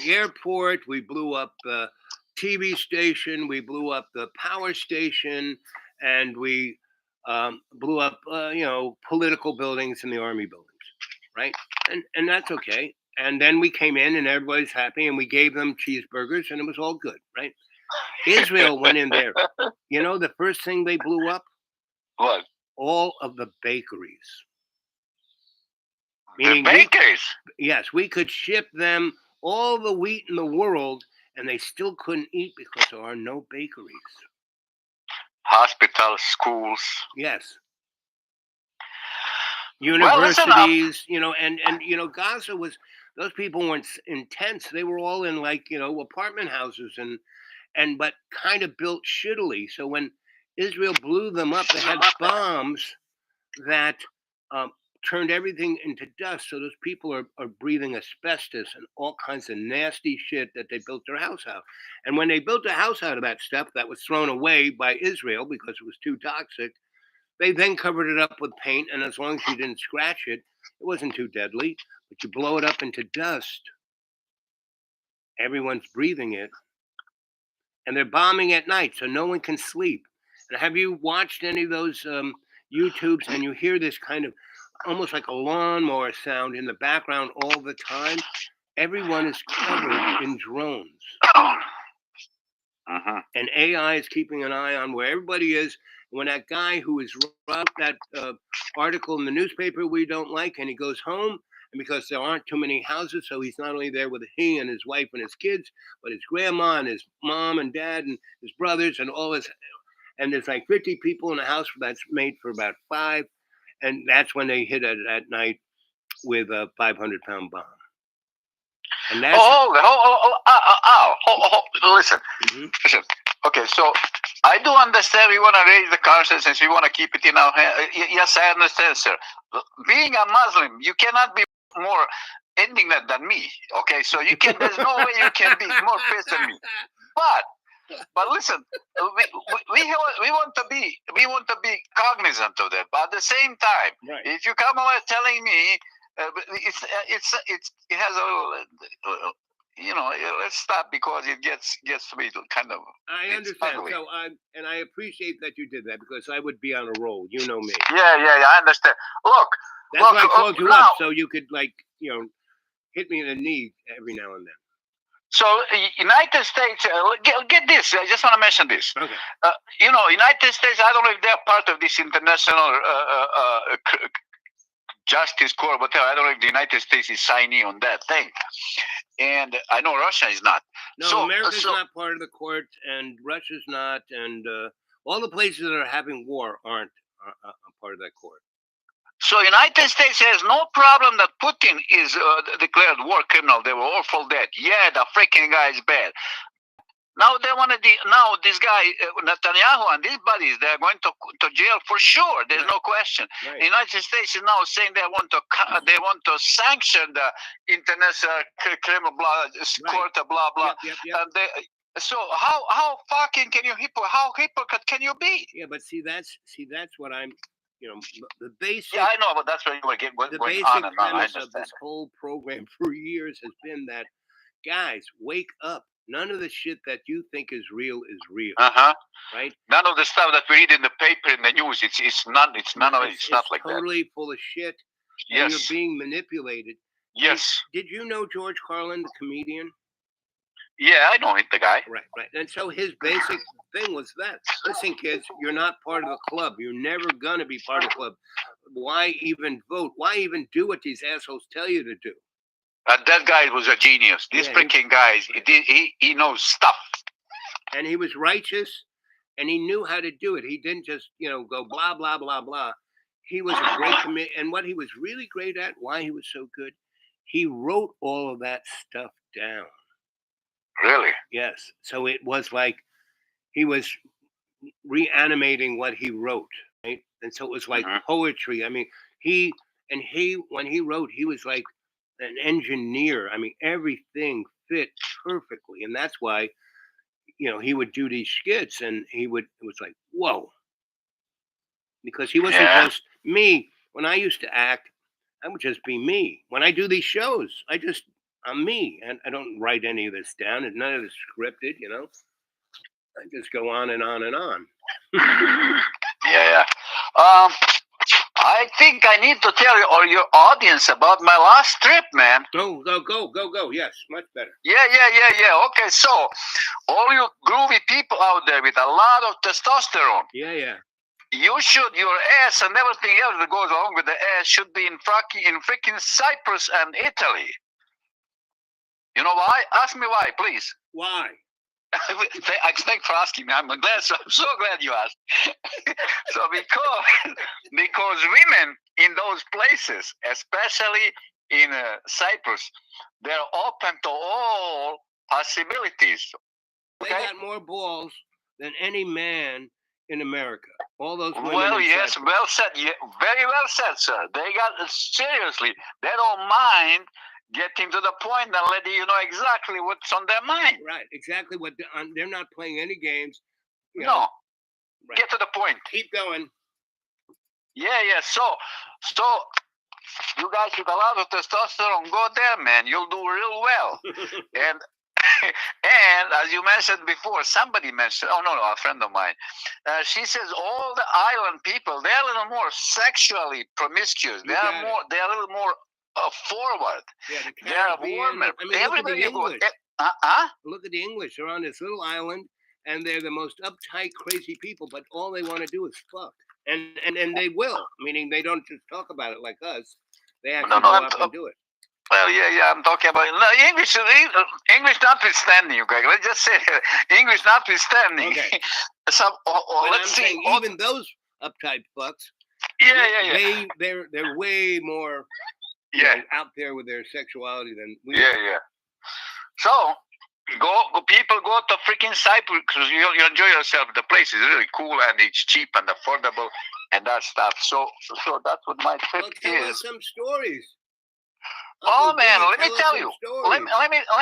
airport, we blew up the TV station, we blew up the power station, and we blew up, political buildings and the army buildings, right? And that's okay. And then we came in and everybody's happy, and we gave them cheeseburgers, and it was all good, right? Israel went in there. The first thing they blew up? What? All of the bakeries. The bakeries? Yes, we could ship them all the wheat in the world, and they still couldn't eat because there are no bakeries. Hospitals, schools. Yes. Universities, and Gaza was, those people weren't in tents. They were all in apartment houses but kind of built shittily. So when Israel blew them up, they had bombs that turned everything into dust. So those people are breathing asbestos and all kinds of nasty shit that they built their house out. And when they built a house out of that stuff that was thrown away by Israel because it was too toxic, they then covered it up with paint. And as long as you didn't scratch it, it wasn't too deadly. But you blow it up into dust, everyone's breathing it. And they're bombing at night, so no one can sleep. And have you watched any of those YouTubes, and you hear this kind of almost like a lawnmower sound in the background all the time? Everyone is covered in drones. And AI is keeping an eye on where everybody is. When that guy who is wrote that article in the newspaper we don't like, and he goes home, and because there aren't too many houses, so he's not only there with he and his wife and his kids, but his grandma and his mom and dad and his brothers and all his, and there's like 50 people in a house that's made for about 5, and that's when they hit it at night with a 500-pound bomb. And that's listen. Listen. Okay, so I do understand we want to raise the consciousness, we want to keep it in our hands. Yes, I understand, sir. Being a Muslim, you cannot be more indignant than me. Okay, so there's no way you can be more pissed than me. But listen, we want to be cognizant of that. But at the same time, right, if you come away telling me it has a let's stop, because it gets to be kind of. I understand. Ugly. So I appreciate that you did that, because I would be on a roll. You know me. Yeah, I understand. Look, that's why I called you up, so you could hit me in the knee every now and then. So United States, get this. I just want to mention this. Okay. United States. I don't know if they're part of this international justice court, whatever. I don't know if the United States is signing on that thing. And I know Russia is not. No, America's not part of the court, and Russia's not, and all the places that are having war aren't a part of that court. So United States has no problem that Putin is declared war criminal. They were all for that. Yeah, the freaking guy is bad. Now they want to. Now this guy Netanyahu and his buddies, they are going to jail for sure. There's no question. Right. The United States is now saying they want to sanction the international criminal court, blah blah. Yep. And so how fucking can you how hypocrite can you be? Yeah, but see that's what I'm. The basic. Yeah, I know, but that's where you were getting the going basic on and on. premise of this whole program for years has been that, guys, wake up. None of the shit that you think is real is real. Right? None of the stuff that we read in the paper, in the news, it's none of it. It's not like that. It's totally full of shit. Yes. And you're being manipulated. Yes. Did you know George Carlin, the comedian? Yeah, I know it, the guy. Right. And so his basic thing was that, listen, kids, you're not part of the club. You're never going to be part of the club. Why even vote? Why even do what these assholes tell you to do? And that guy was a genius. This freaking guy, he knows stuff. And he was righteous, and he knew how to do it. He didn't just, go blah, blah, blah, blah. He was a great comedian. And what he was really great at, why he was so good, he wrote all of that stuff down. Really? Yes. So it was like he was reanimating what he wrote, right? And so it was like poetry. I mean, when he wrote, he was like an engineer. I mean, everything fit perfectly. And that's why, he would do these skits and it was like, whoa. Because he wasn't just me. When I used to act, I would just be me. When I do these shows, I'm me, and I don't write any of this down, and none of it's scripted, I just go on and on and on. Yeah. I think I need to tell you or your audience about my last trip, man. Go. Yes, much better. Yeah. Okay, so all you groovy people out there with a lot of testosterone. Yeah. Your ass and everything else that goes along with the ass should be in freaking Cyprus and Italy. You know why? Ask me why, please. Why? Thanks for asking me. I'm so glad you asked. So because women in those places, especially in Cyprus, they're open to all possibilities. Okay? They got more balls than any man in America. All those women. Well, yes, Cyprus. well said. Yeah, very well said, sir. They got seriously. They don't mind getting to the point and letting you know exactly what's on their mind. Right, exactly what they're not playing any games. No, right. Get to the point. Keep going. Yeah. So you guys with a lot of testosterone, go there, man. You'll do real well. And as you mentioned before, somebody mentioned, a friend of mine. She says all the island people, they're a little more sexually promiscuous. They're a little more forward. Yeah, they're warmer. I mean, everybody look at the English. They're on this little island, and they're the most uptight, crazy people. But all they want to do is fuck, and they will. Meaning they don't just talk about it like us. They actually go up and do it. Well, yeah, I'm talking about English notwithstanding, okay? Let's just say English notwithstanding. Okay. So let's see. Even those uptight fucks. Yeah. They're way more out there with their sexuality than we are. Yeah. So people go to freaking Cyprus because you enjoy yourself. The place is really cool and it's cheap and affordable and that stuff. So that's what my trip is. Tell us some stories. Oh man, let me tell you. Let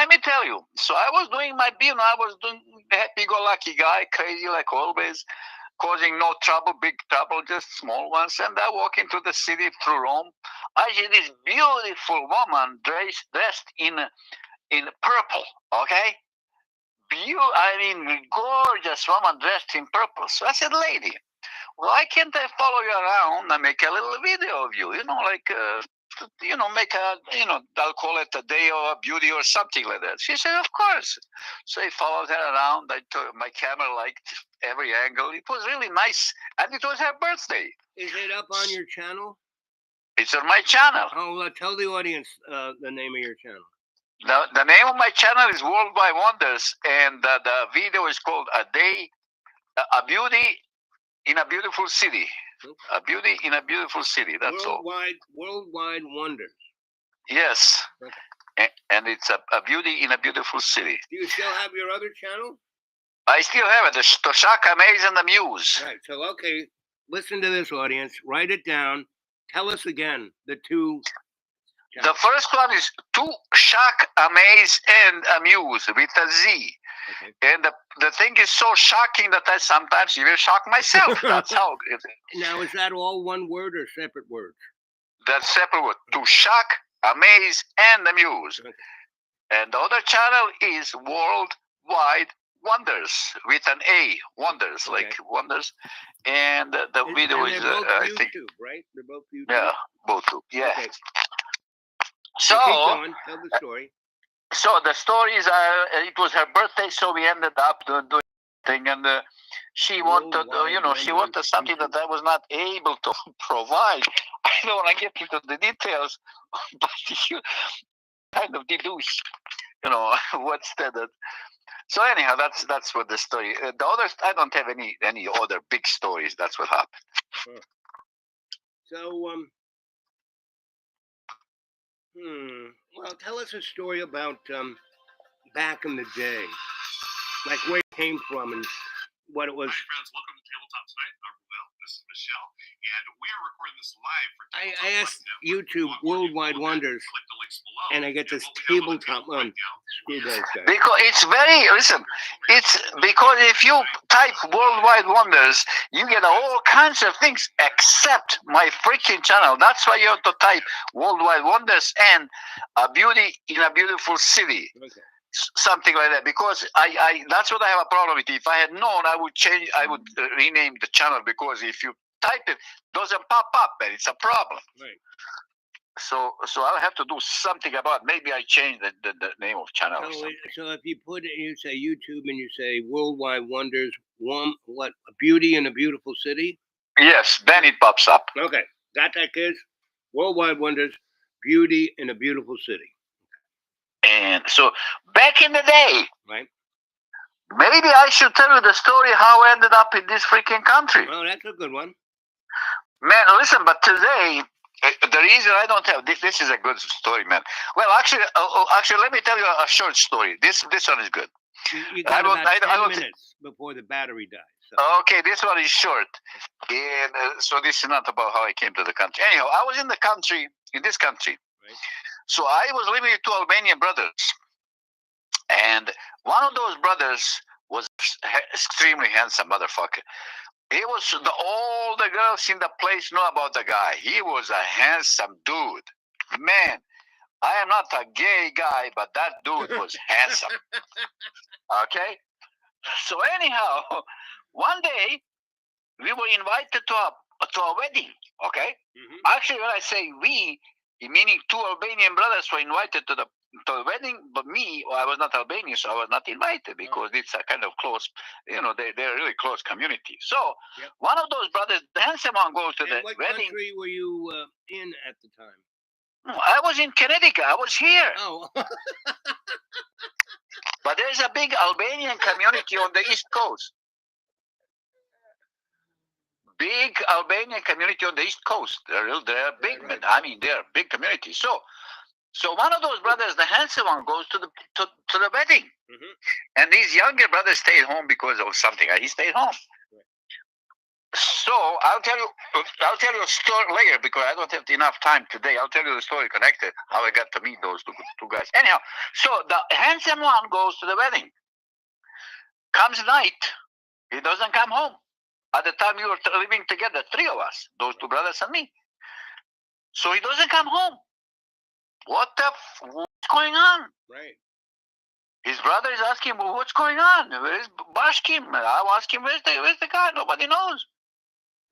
me tell you. So I was doing my deal. I was doing happy-go-lucky guy, crazy like always, causing no trouble, big trouble, just small ones. And I walk into the city through Rome. I see this beautiful woman dressed in purple. Okay, gorgeous woman dressed in purple. So I said, lady, why can't I follow you around and make a little video of you? I'll call it a day of beauty or something like that. She said, of course. So I followed her around. My camera liked every angle. It was really nice. And it was her birthday. Is it up on your channel? It's on my channel. Oh, tell the audience the name of your channel. The name of my channel is Worldwide Wonders. And the video is called A Beauty in a Beautiful City. A beauty in a beautiful city. That's Worldwide Wonders. Yes. Okay. And it's a beauty in a beautiful city. Do you still have your other channel? I still have it. The Shock, Amaze, and Amuse. Right. So, okay, listen to this, audience. Write it down. Tell us again the two. The first one is To Shock, Amaze, and Amuse with a Z. Okay. And the thing is so shocking that I sometimes even shock myself. That's how it is. Now, is that all one word or separate words? That's separate word. To Shock, Amaze, and Amuse. Okay. And the other channel is Worldwide Wonders with an A. Wonders, Okay. like wonders. And the video and is, they're both I YouTube, think. right? They're both YouTube. Yeah, both. Yeah. Okay. So, Keep going. Tell the story. so the story is, it was her birthday, so we ended up doing thing, and she wanted, she wanted something that I was not able to provide. I don't want to get into the details, but you kind of deduce, what's that. So anyhow, that's what the story. The others, I don't have any other big stories. That's what happened. So, well, tell us a story about back in the day, like where it came from and what it was. Hi, friends. Welcome to Tabletop Tonight. This is Michelle, and we are recording this live for I Tabletop asked Network. YouTube Worldwide Wonders, Click the links below, and I get and this what we have on the tabletop table one. right now Screw those guys. Because it's because if you type Worldwide Wonders, you get all kinds of things except my freaking channel. That's why you have to type Worldwide Wonders and A Beauty in a Beautiful City. Okay. Something like that, because I that's what I have a problem with. If I had known, I would rename the channel, because if you type it doesn't pop up, and it's a problem. Right. So I'll have to do something about. Maybe I change the name of channel. Or something. So if you put it, you say YouTube and you say Worldwide Wonders, A Beauty in a Beautiful City? Yes, then it pops up. Okay. Got that, kids? Worldwide Wonders, Beauty in a Beautiful City. And so back in the day, Right. maybe I should tell you the story how I ended up in this freaking country. Oh, that's a good one. Man, listen, but today, the reason I don't have this is a good story, man. Well, actually, let me tell you a short story. This one is good. You got I about don't 10 minutes before the battery dies. So. Okay, this one is short, and so this is not about how I came to the country. Anyhow, I was in this country. Right. So I was living with two Albanian brothers, and one of those brothers was extremely handsome motherfucker. He was all the girls in the place know about the guy. He was a handsome dude. Man, I am not a gay guy, but that dude was handsome. Okay? So anyhow, one day we were invited to a wedding. Okay? Mm-hmm. Actually, when I say we, meaning two Albanian brothers were invited to the wedding, but me, I was not Albanian, so I was not invited, because it's a kind of close, they're a really close community. So Yep. one of those brothers, the handsome one, goes to the What wedding. country were you in at the time? I was in Connecticut. I was here. Oh. But there's a big Albanian community on the East Coast. Big Albanian community on the East Coast. They're big, Right. I mean, they're a big community. So one of those brothers, the handsome one, goes to the wedding, Mm-hmm. and these younger brothers stayed home because of something. He stayed home. Right. So I'll tell you a story later, because I don't have enough time today. I'll tell you the story connected, how I got to meet those two guys. Anyhow, so the handsome one goes to the wedding. Comes night, he doesn't come home. At the time we were living together, three of us, those two brothers and me. So he doesn't come home. What's going on? Right. His brother is asking, well, what's going on? Where's Bashkim? I ask him, where's the guy? Nobody knows.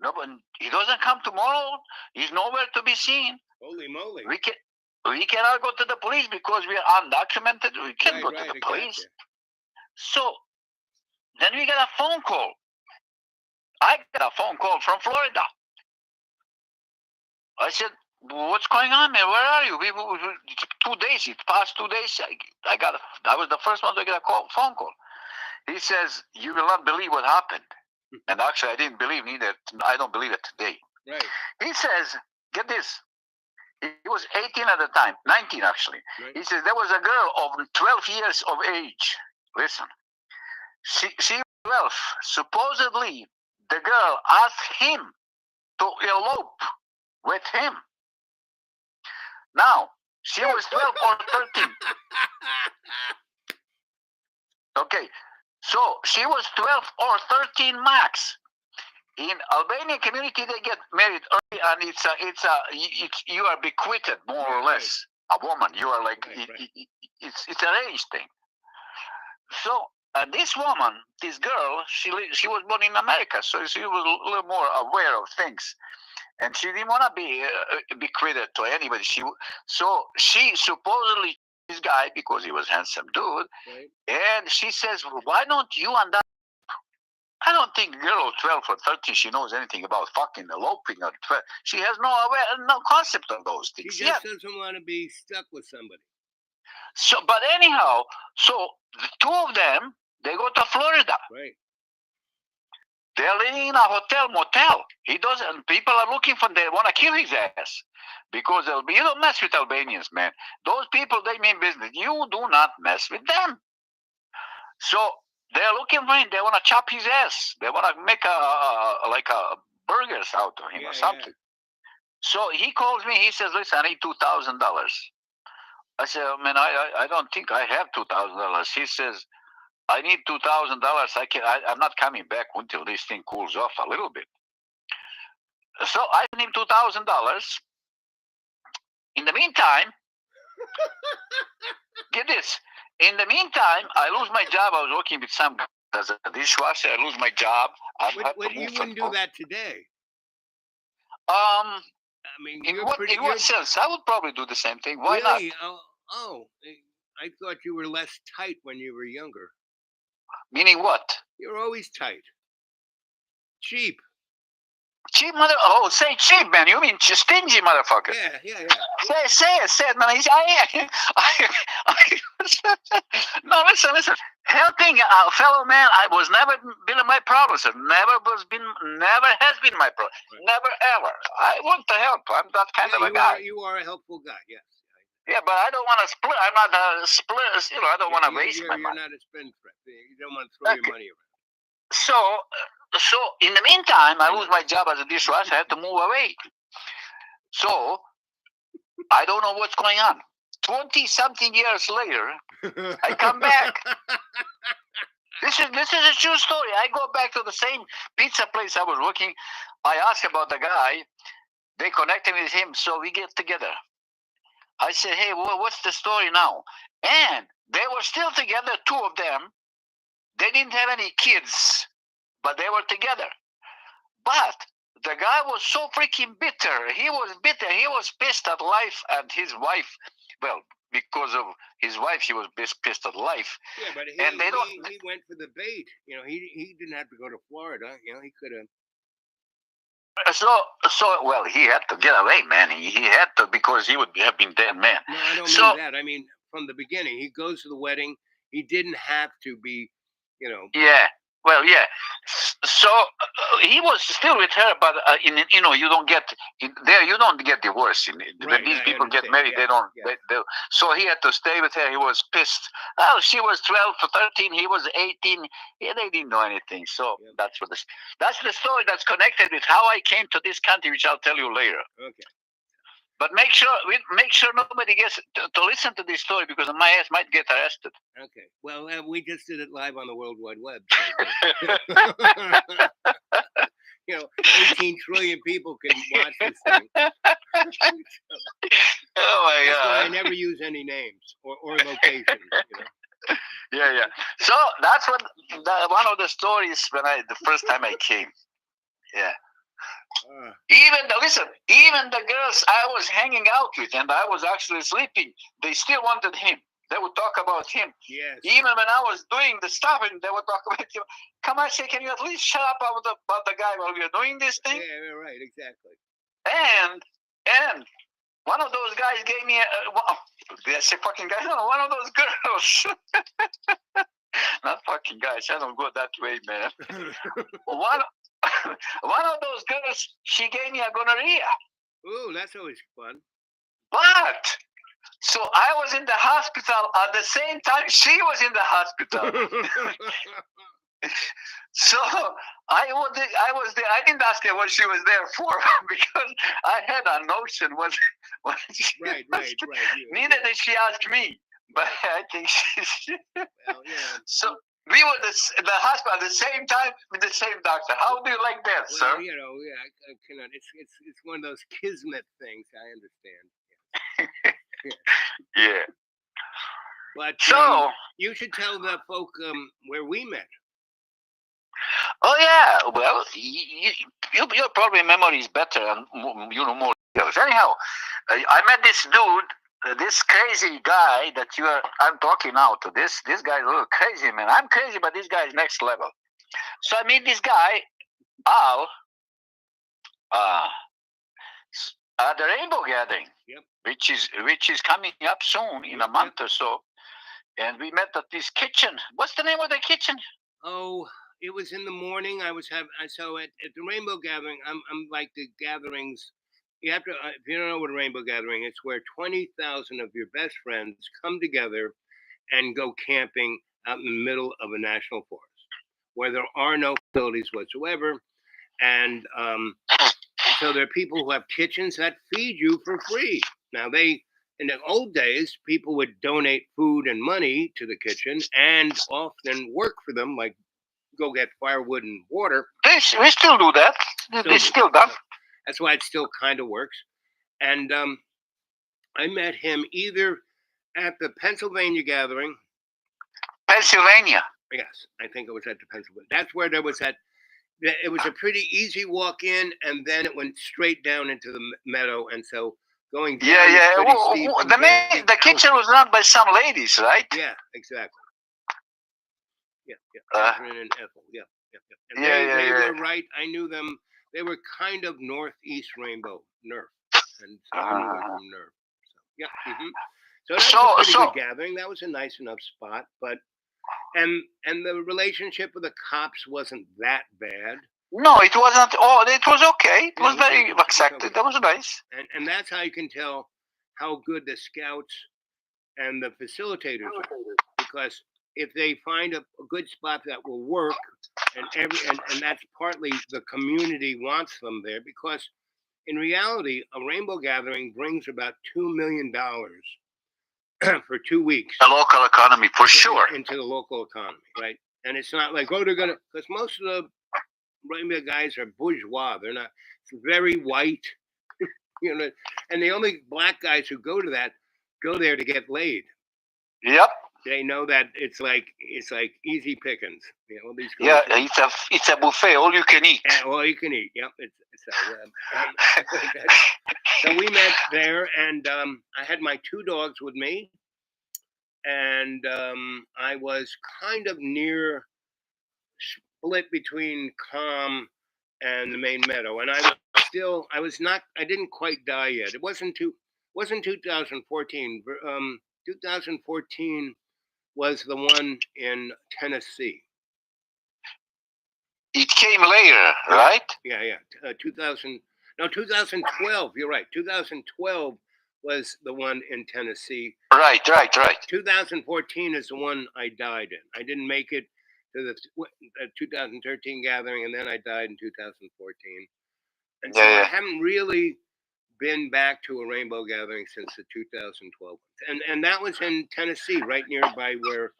Nobody. He doesn't come tomorrow. He's nowhere to be seen. Holy moly. We cannot go to the police because we are undocumented. We can't go to the I police. gotcha. So then we get a phone call. I got a phone call from Florida. I said, what's going on, man? Where are you? 2 days. It passed 2 days. I was the first one to get a phone call. He says, you will not believe what happened. And actually, I didn't believe neither. I don't believe it today. Right. He says, get this. He was 18 at the time, 19 actually. Right. He says there was a girl of 12 years of age. Listen, she 12. Supposedly, the girl asked him to elope with him. Now, she was 12 or 13. Okay, so she was 12 or 13 max. In Albanian community, they get married early, and you are bequeathed more or less. A woman, you are like it's arranged thing. So this woman, this girl, she was born in America, so she was a little more aware of things, and she didn't want to be bequeathed to anybody. So she supposedly this guy because he was a handsome dude, and she says, well, "Why don't you and I?" I don't think a girl of 12 or 13, she knows anything about fucking eloping or 12. She has no concept of those things. She just doesn't want to be stuck with somebody. So, but anyhow, so the two of them, they go to Florida. Right. They're living in a hotel motel. He doesn't. People are looking for. They want to kill his ass because you don't mess with Albanians, man. Those people, they mean business. You do not mess with them. So they're looking for him. They want to chop his ass. They want to make a burgers out of him or something. Yeah. So he calls me. He says, "Listen, I need $2,000." I said, "Man, I don't think I have $2,000." He says, "I need $2,000. I'm not coming back until this thing cools off a little bit." So I need $2,000. In the meantime, get this. In the meantime, I lose my job. I was working with some guy as a dishwasher. I lose my job. You wouldn't do that today. I mean, in what sense? I would probably do the same thing. Why really? not? Oh, I thought you were less tight when you were younger. Meaning what? You're always tight. Cheap. Cheap mother. Oh, say cheap, man. You mean stingy motherfucker? Yeah. Say it, man. No, listen. Helping a fellow man, I was never been my problem, sir. Never has been my problem. Right. Never ever. I want to help. I'm that kind of a guy. You are a helpful guy. Yes. Yeah, but I don't want to split. I'm not a split. I don't want to waste my money. You're not a spendthrift. You don't want to throw your money around. So in the meantime, I lose my job as a dishwasher. I have to move away. So I don't know what's going on. 20-something years later, I come back. This is a true story. I go back to the same pizza place I was working. I ask about the guy. They connected me with him, so we get together. I said, "Hey, what's the story now?" And they were still together, two of them. They didn't have any kids, but they were together. But the guy was so freaking bitter. He was bitter. He was pissed at life and his wife. Well, because of his wife, he was pissed at life. Yeah, but he went for the bait. He didn't have to go to Florida. He could have. Well, he had to get away, man. He had to because he would have been dead, man. No, I don't mean that. I mean, from the beginning, he goes to the wedding. He didn't have to be, Yeah. Well, yeah. So he was still with her, but you don't get there. You don't get divorced. When these people get married, they don't. Yeah. So he had to stay with her. He was pissed. Oh, she was 12 to 13. He was 18. Yeah, they didn't know anything. So that's the story that's connected with how I came to this country, which I'll tell you later. Okay. But make sure nobody gets to listen to this story because my ass might get arrested. Okay. Well, we just did it live on the World Wide Web. 18 trillion people can watch this thing. Oh my God! I never use any names or locations. Yeah. So that's one of the stories when the first time I came. Yeah. Even the girls I was hanging out with and I was actually sleeping, they still wanted him. They would talk about him. Yes. Even when I was doing the stuff and they would talk about him. Come on, say, can you at least shut up about the guy while we're doing this thing? Yeah, right, exactly. And one of those guys gave me did I say fucking guy? No, one of those girls. Not fucking guys. I don't go that way, man. One of those girls, she gave me a gonorrhea. Ooh, that's always fun. But, so I was in the hospital at the same time she was in the hospital. So I was there. I didn't ask her what she was there for because I had a notion what she Right. neither did she ask me. But I think Well, yeah. so. We were the hospital at the same time with the same doctor. How do you like that, Well, sir? you know, yeah, I cannot. It's one of those kismet things. I understand. Yeah. But So, you should tell the folk where we met. oh yeah. Well, your probably memory is better and you know more details. Anyhow, I met this dude, this crazy guy that I'm talking now to. This guy is a little crazy, man. I'm crazy, but this guy is next level. So I meet this guy, Al, at the Rainbow Gathering, Yep. which is coming up soon in a month or so. And we met at this kitchen. What's the name of the kitchen? Oh, it was in the morning. So at the Rainbow Gathering, I'm like the gatherings. You have to, if you don't know what a Rainbow Gathering, it's where 20,000 of your best friends come together and go camping out in the middle of a national forest where there are no facilities whatsoever. And so there are people who have kitchens that feed you for free. Now, in the old days, people would donate food and money to the kitchen and often work for them, like go get firewood and water. We still do that. It's still done. That's why it still kind of works. And I met him either at the Pennsylvania Gathering. Pennsylvania. Yes, I think it was at the Pennsylvania. That's where there was that. It was a pretty easy walk in, and then it went straight down into the meadow. And so going down, the kitchen was run by some ladies, right? Yeah, exactly. Yeah. Catherine and Ethel. Yeah. And they were right. I knew them. They were kind of Northeast Rainbow, Nerf, and so I knew them from Nerf. So yeah. Mm-hmm. So that was a pretty good gathering. That was a nice enough spot, but and the relationship with the cops wasn't that bad. No, it wasn't. Oh, it was okay. It was very accepted. That was nice. And that's how you can tell how good the scouts and the facilitators are, because if they find a good spot that will work, and that's partly the community wants them there, because in reality, a Rainbow Gathering brings about $2 million for 2 weeks. The local economy, for sure. Into the local economy, right? And it's not like, they're going to, because most of the Rainbow guys are bourgeois. They're not very white, you know, and the only black guys who go there to get laid. Yep. They know that it's like easy pickings. You know, these it's a buffet, all you can eat. All you can eat. Yep. So we met there, and I had my 2 dogs with me, and I was kind of near split between Calm and the main meadow, and I didn't quite die yet. It wasn't 2014. 2014 was the one in Tennessee. It came later, right? Yeah. 2012. You're right. 2012 was the one in Tennessee. Right. 2014 is the one I died in. I didn't make it to the 2013 gathering, and then I died in 2014. And so I haven't really been back to a Rainbow Gathering since the 2012. And that was in Tennessee, right nearby where,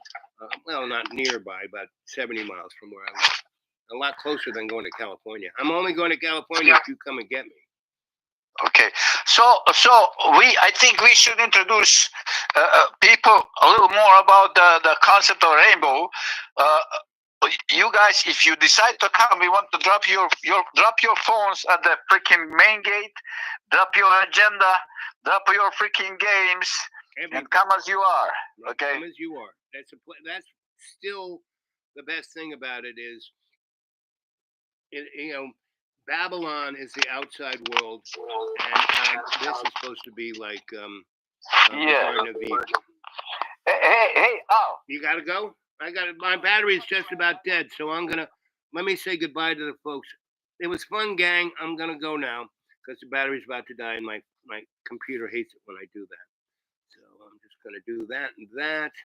well, not nearby, but 70 miles from where I live. A lot closer than going to California. I'm only going to California if you come and get me. Okay, so I think we should introduce people a little more about the concept of Rainbow. You guys, if you decide to come, we want to drop your phones at the freaking main gate, drop your agenda, drop your freaking games, and come as you are. Okay, come as you are. That's still the best thing about it is, Babylon is the outside world, and this is supposed to be like the Garden of Eden. Hey, Al. You gotta go? My battery's just about dead, so let me say goodbye to the folks. It was fun, gang. I'm gonna go now because the battery's about to die, and my computer hates it when I do that. So I'm just gonna do that and that.